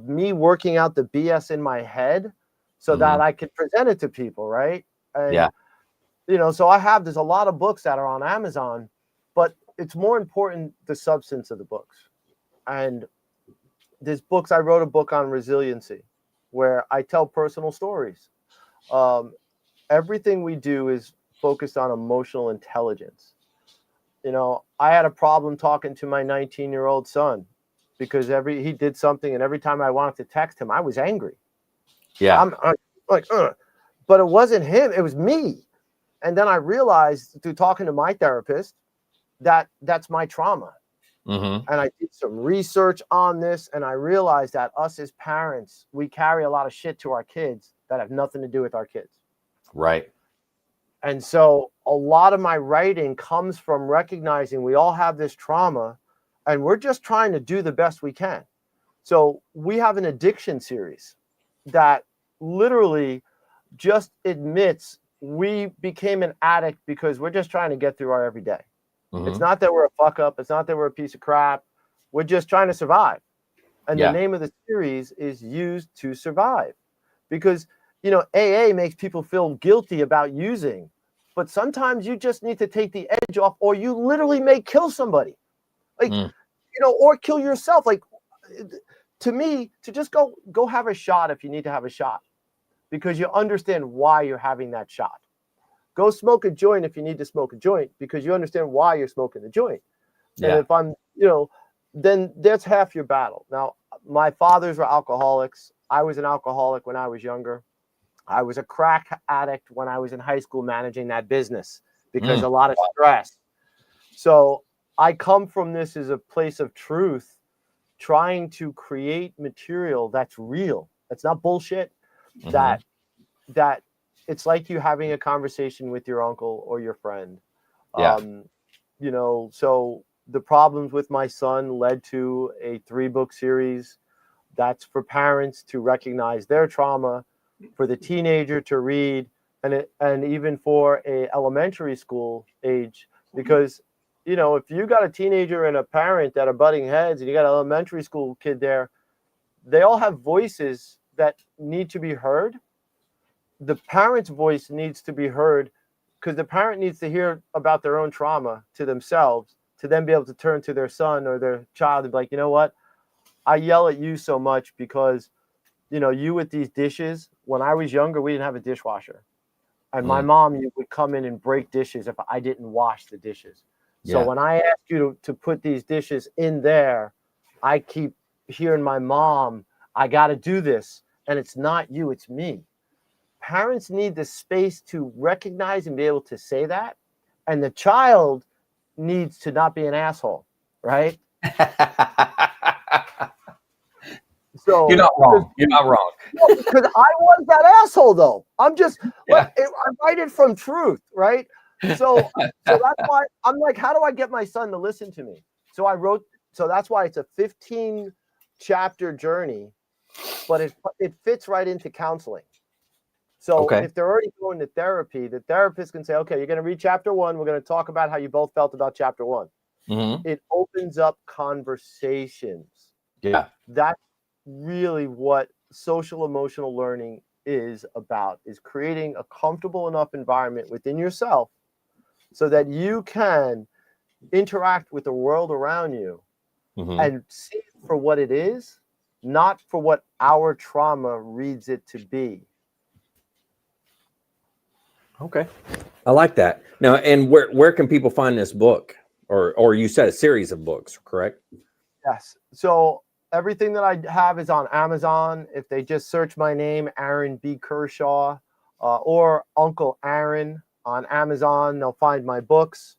[SPEAKER 2] me working out the BS in my head so that I could present it to people, right? And, so there's a lot of books that are on Amazon, but it's more important the substance of the books. And there's books, I wrote a book on resiliency where I tell personal stories. Everything we do is focused on emotional intelligence. I had a problem talking to my 19-year-old son because he did something, and every time I wanted to text him, I was angry. I'm like, but it wasn't him, it was me. And then I realized through talking to my therapist that that's my trauma. And I did some research on this, and I realized that us as parents, we carry a lot of shit to our kids that have nothing to do with our kids.
[SPEAKER 1] Right.
[SPEAKER 2] And so a lot of my writing comes from recognizing we all have this trauma, and we're just trying to do the best we can. So we have an addiction series that literally just admits we became an addict because we're just trying to get through our everyday. It's not that we're a fuck up. It's not that we're a piece of crap. We're just trying to survive. And the name of the series is Used to Survive, because, AA makes people feel guilty about using, but sometimes you just need to take the edge off, or you literally may kill somebody, or kill yourself. Like, to me, to just go have a shot if you need to have a shot, because you understand why you're having that shot. Go smoke a joint if you need to smoke a joint, because you understand why you're smoking the joint. And if I'm, then that's half your battle. Now, my fathers were alcoholics. I was an alcoholic when I was younger. I was a crack addict when I was in high school managing that business because a lot of stress. So I come from this as a place of truth, trying to create material that's real. That's not bullshit. That it's like you having a conversation with your uncle or your friend. So the problems with my son led to a 3-book series that's for parents to recognize their trauma, for the teenager to read, and even for a elementary school age, because if you got a teenager and a parent that are butting heads, and you got an elementary school kid there, they all have voices that need to be heard. The parent's voice needs to be heard, because the parent needs to hear about their own trauma to themselves, to then be able to turn to their son or their child and be like, you know what? I yell at you so much because, you with these dishes. When I was younger, we didn't have a dishwasher. And my mom would come in and break dishes if I didn't wash the dishes. So
[SPEAKER 1] Yeah.
[SPEAKER 2] when I ask you to put these dishes in there, I keep hearing my mom, I got to do this. And it's not you, it's me. Parents need the space to recognize and be able to say that. And the child needs to not be an asshole, right? So
[SPEAKER 1] You're not wrong. You're not wrong.
[SPEAKER 2] because I was that asshole, though. I'm just,
[SPEAKER 1] Yeah.
[SPEAKER 2] I write it from truth, right? So that's why I'm like, how do I get my son to listen to me? So that's why it's a 15-chapter journey, but it fits right into counseling. So
[SPEAKER 1] Okay.
[SPEAKER 2] if they're already going to therapy, the therapist can say, okay, you're going to read chapter 1. We're going to talk about how you both felt about chapter 1.
[SPEAKER 1] Mm-hmm.
[SPEAKER 2] It opens up conversations.
[SPEAKER 1] Yeah.
[SPEAKER 2] That's really what social emotional learning is about, is creating a comfortable enough environment within yourself so that you can interact with the world around you
[SPEAKER 1] Mm-hmm.
[SPEAKER 2] and see it for what it is, not for what our trauma reads it to be.
[SPEAKER 1] Okay. I like that. Now, and where can people find this book? Or you said a series of books, correct?
[SPEAKER 2] Yes. So everything that I have is on Amazon. If they just search my name, Aaron B. Kershaw, or Uncle Aaron on Amazon, they'll find my books.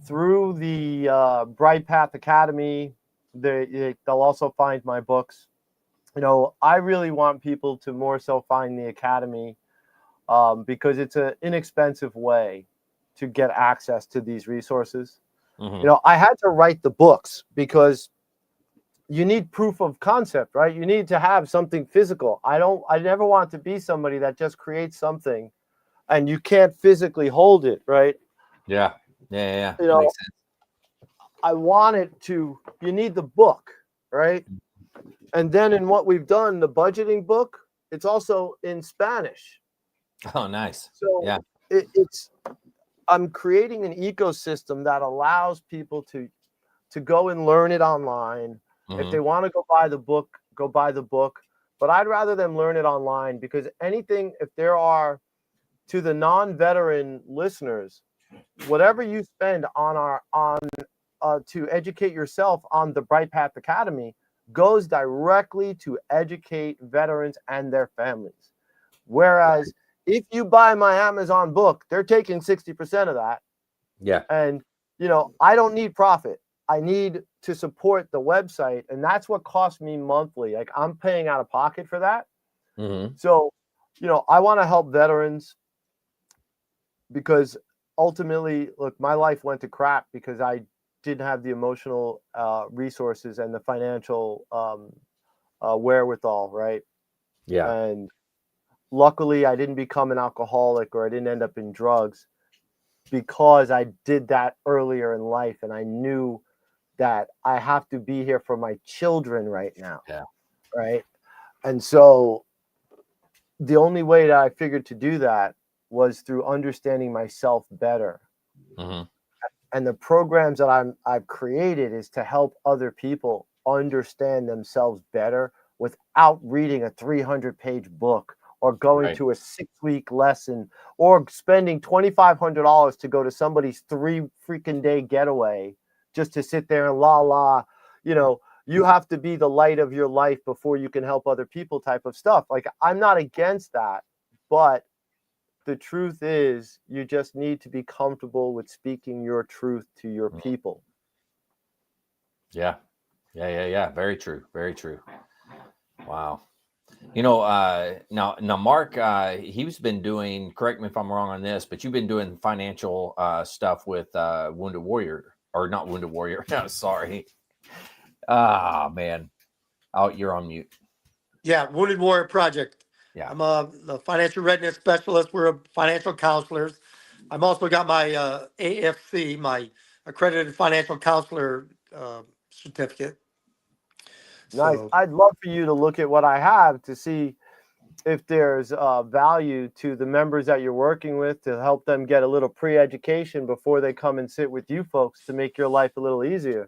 [SPEAKER 2] Through the Bright Path Academy, they'll also find my books. I really want people to more so find the Academy because it's an inexpensive way to get access to these resources.
[SPEAKER 1] Mm-hmm.
[SPEAKER 2] I had to write the books because you need proof of concept, right? You need to have something physical. I never want to be somebody that just creates something and you can't physically hold it, right?
[SPEAKER 1] Yeah. Yeah.
[SPEAKER 2] You know,
[SPEAKER 1] Makes sense.
[SPEAKER 2] I want it to, you need the book, right? And then in what we've done, the budgeting book, it's also in Spanish.
[SPEAKER 1] Oh, nice.
[SPEAKER 2] So
[SPEAKER 1] Yeah.
[SPEAKER 2] I'm creating an ecosystem that allows people to go and learn it online.
[SPEAKER 1] Mm-hmm.
[SPEAKER 2] If they want to go buy the book, go buy the book. But I'd rather them learn it online because if there are, to the non-veteran listeners, whatever you spend to educate yourself on the Bright Path Academy goes directly to educate veterans and their families. Whereas if you buy my Amazon book, they're taking 60% of that.
[SPEAKER 1] Yeah.
[SPEAKER 2] And, I don't need profit. I need to support the website. And that's what costs me monthly. Like I'm paying out of pocket for that.
[SPEAKER 1] Mm-hmm.
[SPEAKER 2] So, I want to help veterans because ultimately, look, my life went to crap because I didn't have the emotional resources and the financial wherewithal, right?
[SPEAKER 1] Yeah.
[SPEAKER 2] And luckily, I didn't become an alcoholic or I didn't end up in drugs because I did that earlier in life. And I knew that I have to be here for my children right now.
[SPEAKER 1] Yeah.
[SPEAKER 2] Right. And so the only way that I figured to do that was through understanding myself better.
[SPEAKER 1] Mm-hmm.
[SPEAKER 2] And the programs that I've created is to help other people understand themselves better without reading a 300-page book or going to a 6-week lesson or spending $2,500 to go to somebody's 3 freaking day getaway just to sit there and la. You have to be the light of your life before you can help other people type of stuff. Like, I'm not against that, but the truth is you just need to be comfortable with speaking your truth to your people.
[SPEAKER 1] Yeah. Very true. Very true. Wow. Now Mark, he's been doing, correct me if I'm wrong on this, but you've been doing financial stuff with Wounded Warrior, or not Wounded Warrior. No, sorry. Ah, man. Oh, you're on mute.
[SPEAKER 4] Yeah, Wounded Warrior Project.
[SPEAKER 1] Yeah.
[SPEAKER 4] I'm a financial readiness specialist. We're financial counselors. I've also got my AFC, my accredited financial counselor certificate.
[SPEAKER 2] Nice.
[SPEAKER 4] So,
[SPEAKER 2] I'd love for you to look at what I have to see if there's value to the members that you're working with to help them get a little pre-education before they come and sit with you folks to make your life a little easier.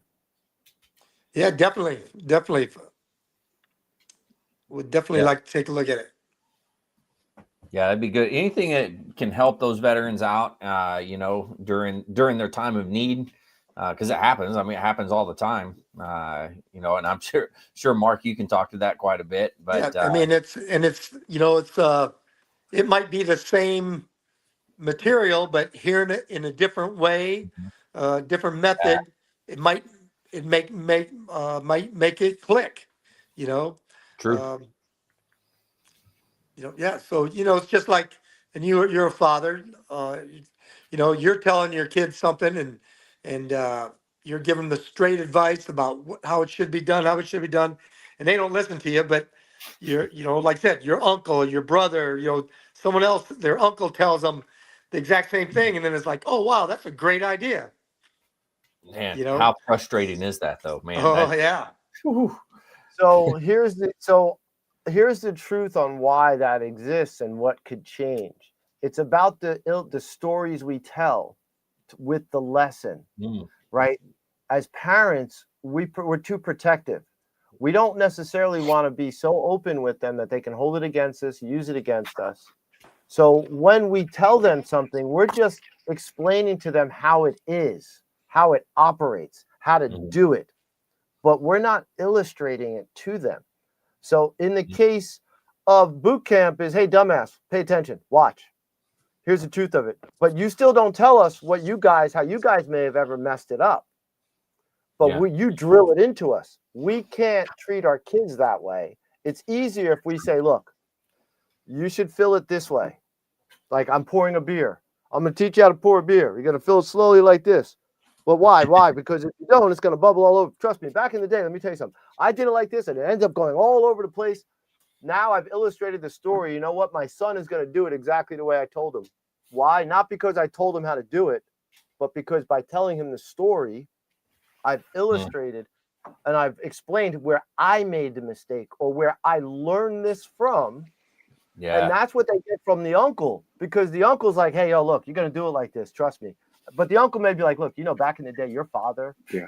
[SPEAKER 4] yeah, definitely. Would definitely like to take a look at it.
[SPEAKER 1] Yeah, that'd be good. Anything that can help those veterans out, during their time of need, because it happens. I mean, it happens all the time. And I'm sure Mark, you can talk to that quite a bit. But
[SPEAKER 4] Yeah, I mean, it's it might be the same material, but here in a different way, different method, it might might make it click, you know.
[SPEAKER 1] true.
[SPEAKER 4] Um, yeah. So it's just like, and you're a father. You're telling your kids something, and you're giving them the straight advice about how it should be done, and they don't listen to you. But like I said, your uncle, your brother, someone else, their uncle tells them the exact same thing, and then it's like, oh wow, that's a great idea.
[SPEAKER 1] Man, how frustrating is that though, man?
[SPEAKER 4] Oh yeah.
[SPEAKER 1] Whew.
[SPEAKER 2] So here's the truth on why that exists and what could change. It's about the stories we tell with the lesson, right? As parents, we're too protective. We don't necessarily want to be so open with them that they can hold it against us, use it against us. So when we tell them something, we're just explaining to them how it is, how it operates, how to do it, but we're not illustrating it to them. So in the case of boot camp is, hey, dumbass, pay attention, watch. Here's the truth of it. But you still don't tell us how you guys may have ever messed it up. But you drill it into us. We can't treat our kids that way. It's easier if we say, look, you should fill it this way. Like I'm pouring a beer. I'm going to teach you how to pour a beer. You're going to fill it slowly like this. But why? Why? Because if you don't, it's going to bubble all over. Trust me, back in the day, let me tell you something. I did it like this, and it ends up going all over the place. Now I've illustrated the story. You know what? My son is going to do it exactly the way I told him. Why? Not because I told him how to do it, but because by telling him the story, I've illustrated and I've explained where I made the mistake or where I learned this from. Yeah. And that's what they get from the uncle, because the uncle's like, hey, yo, look, you're going to do it like this. Trust me. But the uncle may be like, look, back in the day, your father, he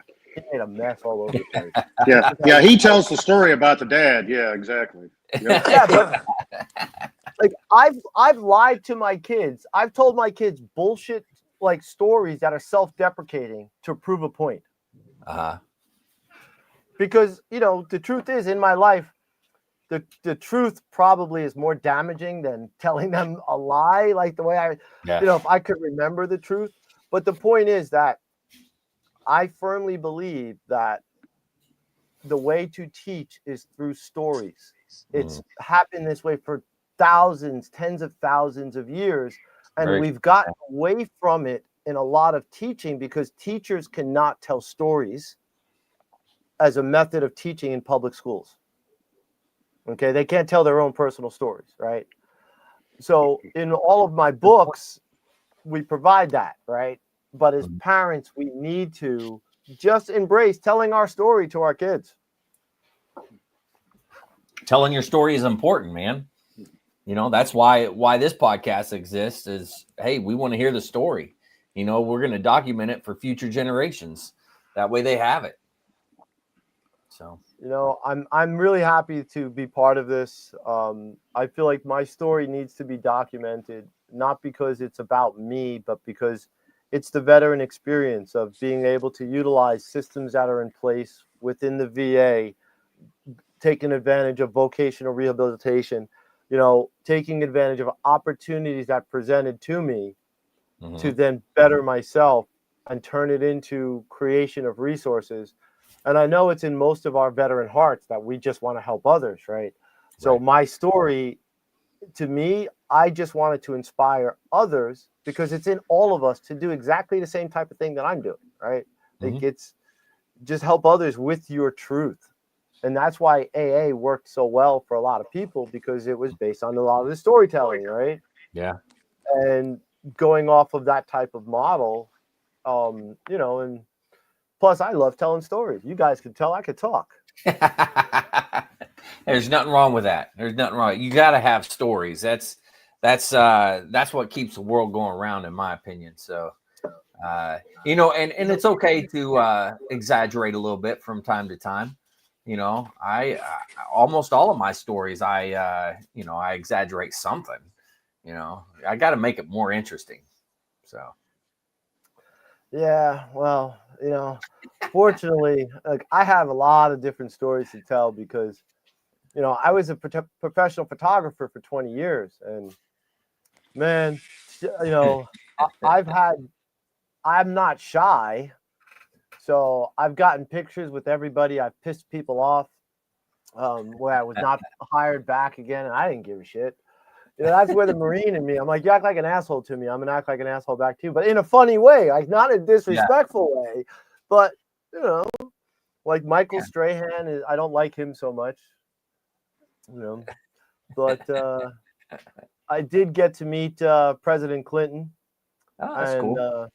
[SPEAKER 2] made a mess all over the place.
[SPEAKER 3] Yeah. He tells the story about the dad. Yeah, exactly. Yep.
[SPEAKER 2] Yeah, but like I've lied to my kids. I've told my kids bullshit like stories that are self-deprecating to prove a point. Because the truth is, in my life, the truth probably is more damaging than telling them a lie, like the way if I could remember the truth. But the point is that I firmly believe that the way to teach is through stories. It's happened this way for thousands, tens of thousands of years. And we've gotten away from it in a lot of teaching because teachers cannot tell stories as a method of teaching in public schools. Okay, they can't tell their own personal stories, right? So in all of my books, we provide that, right? But as parents, we need to just embrace telling our story to our kids.
[SPEAKER 1] Telling your story is important, man. That's why this podcast exists is, hey, we want to hear the story. We're going to document it for future generations. That way they have it. So,
[SPEAKER 2] I'm really happy to be part of this. I feel like my story needs to be documented, not because it's about me, but because it's the veteran experience of being able to utilize systems that are in place within the VA, taking advantage of vocational rehabilitation, taking advantage of opportunities that presented to me to then better myself and turn it into creation of resources. And I know it's in most of our veteran hearts that we just want to help others, right? So my story, to me, I just wanted to inspire others because it's in all of us to do exactly the same type of thing that I'm doing, right? Like it's just help others with your truth. And that's why AA worked so well for a lot of people, because it was based on a lot of the storytelling, right?
[SPEAKER 1] Yeah.
[SPEAKER 2] And going off of that type of model, and plus I love telling stories. You guys could tell I could talk.
[SPEAKER 1] There's nothing wrong with that. There's nothing wrong. You got to have stories. That's what keeps the world going around, in my opinion. So, and it's okay to exaggerate a little bit from time to time. I almost all of my stories, I exaggerate something, You know, I got to make it more interesting. So.
[SPEAKER 2] Yeah, well, fortunately, like I have a lot of different stories to tell because, I was a professional photographer for 20 years, and man, I'm not shy, so I've gotten pictures with everybody. I've pissed people off, where I was not hired back again, and I didn't give a shit. That's where the Marine in me. I'm like, you act like an asshole to me, I'm gonna act like an asshole back to you, but in a funny way, like not a disrespectful way, but like Michael Strahan I don't like him so much, but I did get to meet President Clinton.
[SPEAKER 1] Oh, that's
[SPEAKER 2] and
[SPEAKER 1] cool.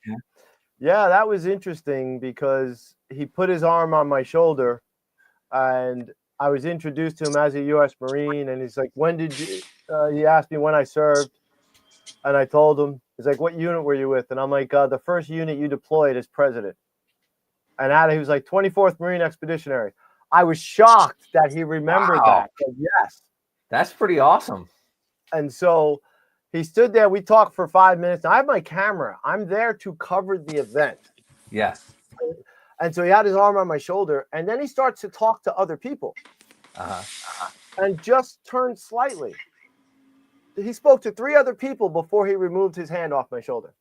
[SPEAKER 2] yeah, that was interesting because he put his arm on my shoulder, and I was introduced to him as a U.S. Marine, and he's like, when did you, he asked me when I served, and I told him. He's like, what unit were you with? And I'm like, the first unit you deployed as president. And he was like, 24th Marine Expeditionary. I was shocked that he remembered that. But yes.
[SPEAKER 1] That's pretty awesome.
[SPEAKER 2] And so he stood there. We talked for 5 minutes. Now, I have my camera. I'm there to cover the event.
[SPEAKER 1] Yeah.
[SPEAKER 2] And so he had his arm on my shoulder, and then he starts to talk to other people. And just turned slightly. He spoke to 3 other people before he removed his hand off my shoulder.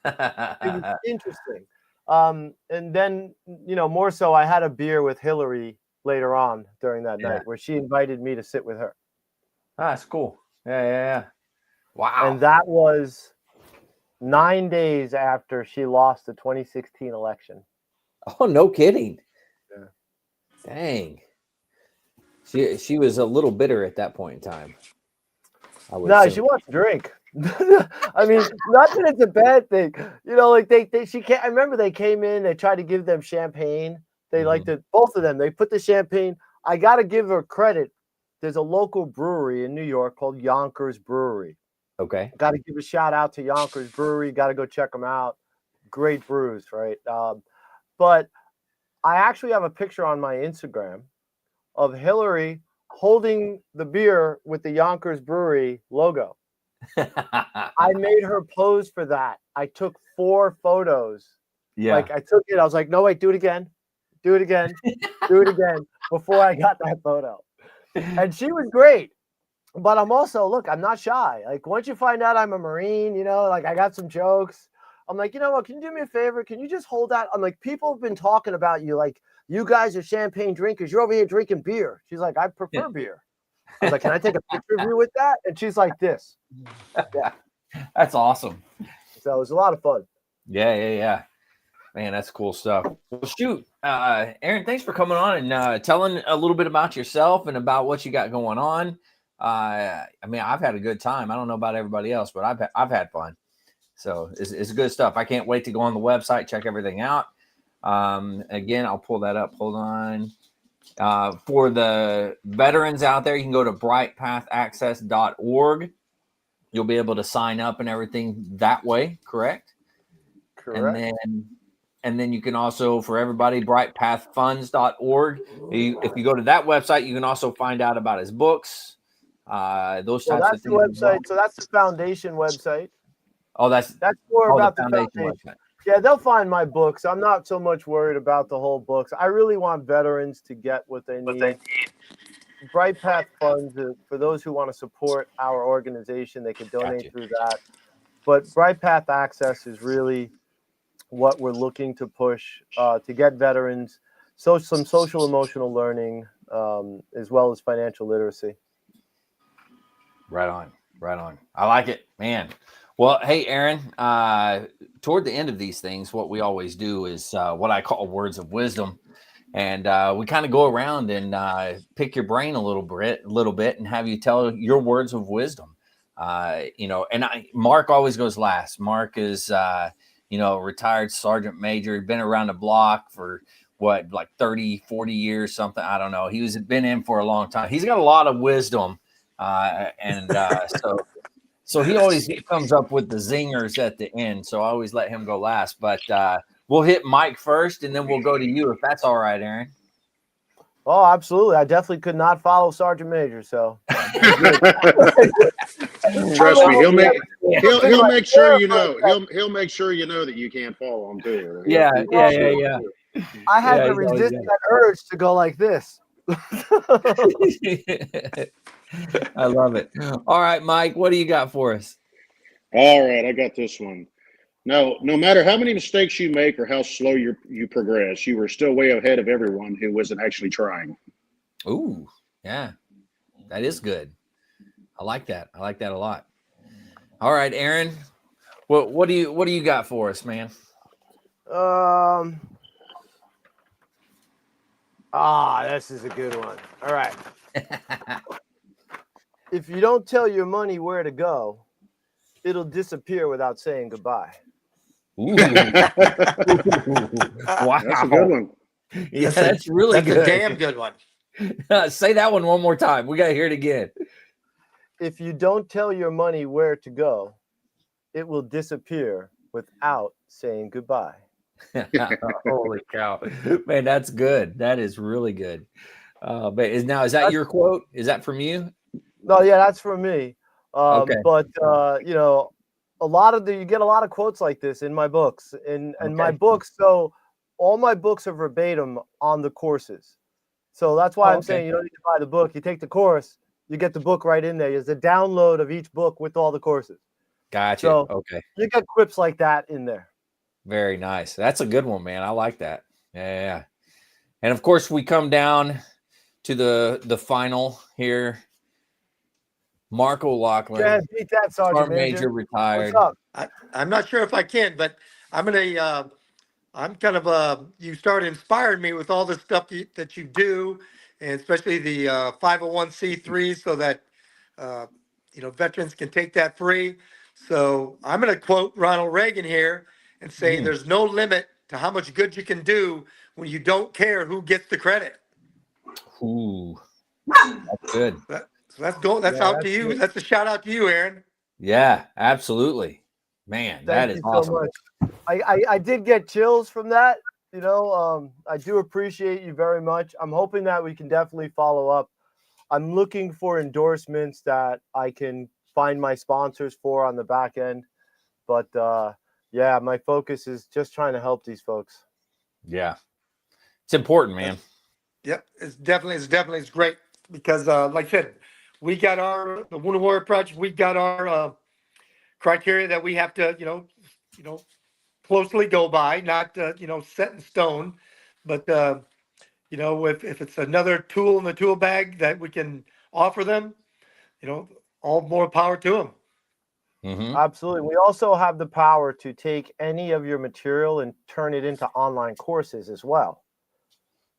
[SPEAKER 2] It was interesting. And then, more so, I had a beer with Hillary later on during that night where she invited me to sit with her.
[SPEAKER 1] That's cool. Yeah. Wow.
[SPEAKER 2] And that was 9 days after she lost the 2016 election.
[SPEAKER 1] Oh, no kidding.
[SPEAKER 2] Yeah.
[SPEAKER 1] Dang. She was a little bitter at that point in time.
[SPEAKER 2] No, she wants to drink. I mean, not that it's a bad thing. Like she can't. I remember they came in, they tried to give them champagne. They liked it, both of them. They put the champagne. I got to give her credit. There's a local brewery in New York called Yonkers Brewery.
[SPEAKER 1] Okay.
[SPEAKER 2] Got to give a shout out to Yonkers Brewery. Got to go check them out. Great brews, right? But I actually have a picture on my Instagram of Hillary holding the beer with the Yonkers Brewery logo. I made her pose for that. I took 4 photos.
[SPEAKER 1] Yeah.
[SPEAKER 2] Like I took it. I was like, no, wait, do it again. Do it again. Do it again before I got that photo. And she was great. But I'm also, look, I'm not shy. Like once you find out I'm a Marine, like I got some jokes. I'm like, you know what? Can you do me a favor? Can you just hold that? I'm like, people have been talking about you. Like, you guys are champagne drinkers. You're over here drinking beer. She's like, I prefer beer. I was like, can I take a picture of you with that? And she's like, this. Yeah.
[SPEAKER 1] That's awesome.
[SPEAKER 2] So it was a lot of fun.
[SPEAKER 1] Yeah. Man, that's cool stuff. Well, shoot. Aaron, thanks for coming on and telling a little bit about yourself and about what you got going on. I mean, I've had a good time. I don't know about everybody else, but I've had fun. So it's good stuff. I can't wait to go on the website, check everything out. Again, I'll pull that up. Hold on. For the veterans out there, you can go to brightpathaccess.org. You'll be able to sign up and everything that way, correct?
[SPEAKER 2] Correct.
[SPEAKER 1] And then you can also, for everybody, brightpathfunds.org. If you go to that website, you can also find out about his books. Those types of things.
[SPEAKER 2] The website. So that's the foundation website.
[SPEAKER 1] Oh, that's
[SPEAKER 2] more about the foundation
[SPEAKER 1] website.
[SPEAKER 2] Yeah, they'll find my books. I'm not so much worried about the whole books. I really want veterans to get what they need. Bright Path Funds, for those who want to support our organization, they can donate through that. But Bright Path Access is really what we're looking to push to get veterans some social emotional learning as well as financial literacy.
[SPEAKER 1] Right on. I like it, man. Well, hey, Aaron, toward the end of these things, what we always do is what I call words of wisdom. And we kind of go around and pick your brain a little bit and have you tell your words of wisdom. Mark always goes last. Mark is, retired sergeant major, been around the block for like 30, 40 years, something. I don't know. He's been in for a long time. He's got a lot of wisdom. So he always comes up with the zingers at the end. So I always let him go last. But we'll hit Mike first, and then we'll go to you, if that's all right, Aaron.
[SPEAKER 2] Oh, absolutely. I definitely could not follow Sergeant Major. So
[SPEAKER 3] Trust me, he'll make sure you
[SPEAKER 2] Yeah.
[SPEAKER 3] know. He'll make sure you know that you can't follow him too.
[SPEAKER 1] Yeah.
[SPEAKER 2] I had
[SPEAKER 1] Yeah,
[SPEAKER 2] to
[SPEAKER 1] he's always
[SPEAKER 2] resist
[SPEAKER 1] good.
[SPEAKER 2] that urge to go like this.
[SPEAKER 1] I love it. All right, Mike, what do you got for us?
[SPEAKER 3] All right, I got this one. No matter how many mistakes you make or how slow you progress, you are still way ahead of everyone who wasn't actually trying.
[SPEAKER 1] Ooh, yeah, that is good. I like that. I like that a lot. All right, Aaron, what do you got for us, man?
[SPEAKER 2] This is a good one. All right. If you don't tell your money where to go, it'll disappear without saying goodbye.
[SPEAKER 1] Ooh. Wow,
[SPEAKER 3] That's a good one.
[SPEAKER 1] Yeah, that's really
[SPEAKER 4] That's
[SPEAKER 1] good.
[SPEAKER 4] a damn good one.
[SPEAKER 1] Say that one more time. We got to hear it again.
[SPEAKER 2] If you don't tell your money where to go, it will disappear without saying goodbye.
[SPEAKER 1] Holy cow, man, that's good. That is really good. But is that your quote? Is that from you?
[SPEAKER 2] No, yeah, that's for me.
[SPEAKER 1] Okay.
[SPEAKER 2] But you get a lot of quotes like this in my books. And my books, so all my books are verbatim on the courses. So that's why I'm saying you don't need to buy the book. You take the course, you get the book right in there. There's a download of each book with all the courses.
[SPEAKER 1] Gotcha.
[SPEAKER 2] So
[SPEAKER 1] okay.
[SPEAKER 2] You get quips like that in there.
[SPEAKER 1] Very nice. That's a good one, man. I like that. Yeah. And of course, we come down to the final here. Mark O'Loughlin.
[SPEAKER 2] Go ahead, beat that, Sergeant
[SPEAKER 1] Major retired.
[SPEAKER 2] What's up?
[SPEAKER 4] I'm not sure if I can, but I'm gonna. I'm kind of you started inspiring me with all the stuff that you do, and especially the 501c3, so that veterans can take that free. So I'm going to quote Ronald Reagan here and say, "There's no limit to how much good you can do when you don't care who gets the credit."
[SPEAKER 1] Ooh, that's good.
[SPEAKER 4] That's out to you. Good. That's a shout out to you, Aaron.
[SPEAKER 1] Yeah, absolutely, man. That is awesome.
[SPEAKER 2] Thank you so much. I did get chills from that. I do appreciate you very much. I'm hoping that we can definitely follow up. I'm looking for endorsements that I can find my sponsors for on the back end. But my focus is just trying to help these folks.
[SPEAKER 1] Yeah, it's important, man.
[SPEAKER 4] Yep, it's great because, like I said, we got the Wounded Warrior Project. We got our criteria that we have to, closely go by, not set in stone, but if it's another tool in the tool bag that we can offer them, all more power to them.
[SPEAKER 2] Mm-hmm. Absolutely. We also have the power to take any of your material and turn it into online courses as well.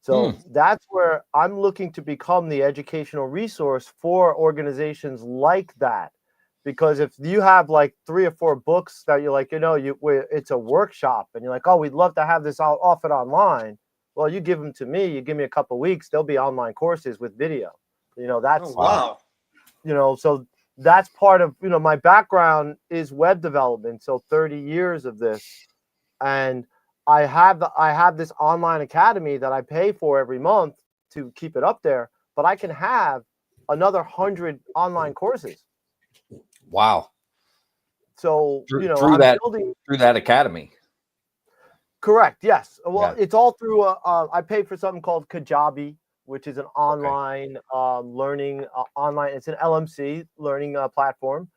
[SPEAKER 2] So that's where I'm looking to become the educational resource for organizations like that. Because if you have like 3 or 4 books that you're like, it's a workshop and you're like, oh, we'd love to have this offered online. Well, you give them to me, you give me a couple of weeks, they'll be online courses with video. That's
[SPEAKER 4] wow.
[SPEAKER 2] So that's part of, my background is web development. So 30 years of this. And I have this online academy that I pay for every month to keep it up there, but I can have another 100 online courses.
[SPEAKER 1] Wow.
[SPEAKER 2] So,
[SPEAKER 1] through that academy.
[SPEAKER 2] Correct. Yes. Well, It's all through I pay for something called Kajabi, which is an online learning online. It's an LMC learning platform.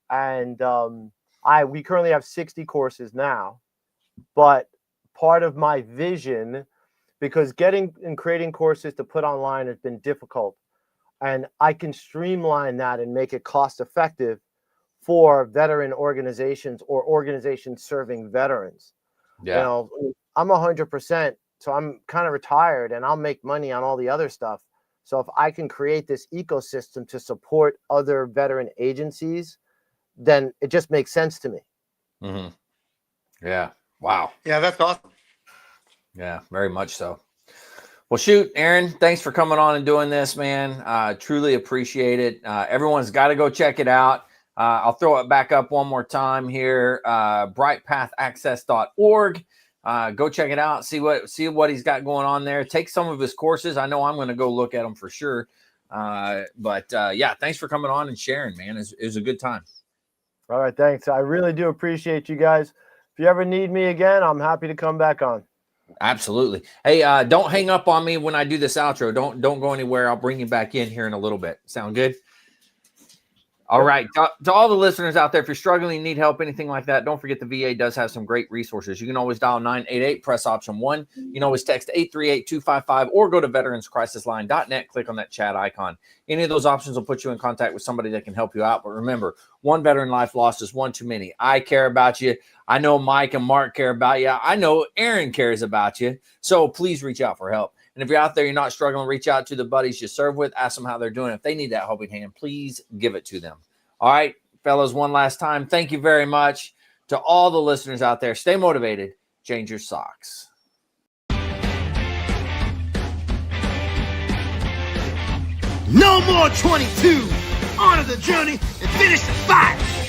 [SPEAKER 2] And we currently have 60 courses now, but part of my vision, because getting and creating courses to put online has been difficult, and I can streamline that and make it cost effective for veteran organizations or organizations serving veterans. I'm 100%, so I'm kind of retired and I'll make money on all the other stuff. So if I can create this ecosystem to support other veteran agencies, then it just makes sense to me.
[SPEAKER 1] Mm-hmm. Yeah. Wow.
[SPEAKER 4] Yeah, that's awesome.
[SPEAKER 1] Yeah, very much so. Well, shoot, Aaron, thanks for coming on and doing this, man. Truly appreciate it. Everyone's got to go check it out. I'll throw it back up one more time here. brightpathaccess.org. Go check it out. See what he's got going on there. Take some of his courses. I know I'm going to go look at them for sure. Yeah, thanks for coming on and sharing, man. It was a good time.
[SPEAKER 2] All right, thanks. I really do appreciate you guys. If you ever need me again, I'm happy to come back on.
[SPEAKER 1] Absolutely. Hey, don't hang up on me when I do this outro. Don't go anywhere. I'll bring you back in here in a little bit. Sound good? All right. To all the listeners out there, if you're struggling, need help, anything like that, don't forget the VA does have some great resources. You can always dial 988, press option 1. You can always text 838-255 or go to veteranscrisisline.net, click on that chat icon. Any of those options will put you in contact with somebody that can help you out. But remember, one veteran life lost is one too many. I care about you. I know Mike and Mark care about you. I know Aaron cares about you. So please reach out for help. And if you're out there, you're not struggling, reach out to the buddies you serve with, ask them how they're doing. If they need that helping hand, please give it to them. All right, fellas, one last time, thank you very much. To all the listeners out there, stay motivated, change your socks.
[SPEAKER 5] No more 22. Honor the journey and finish the fight.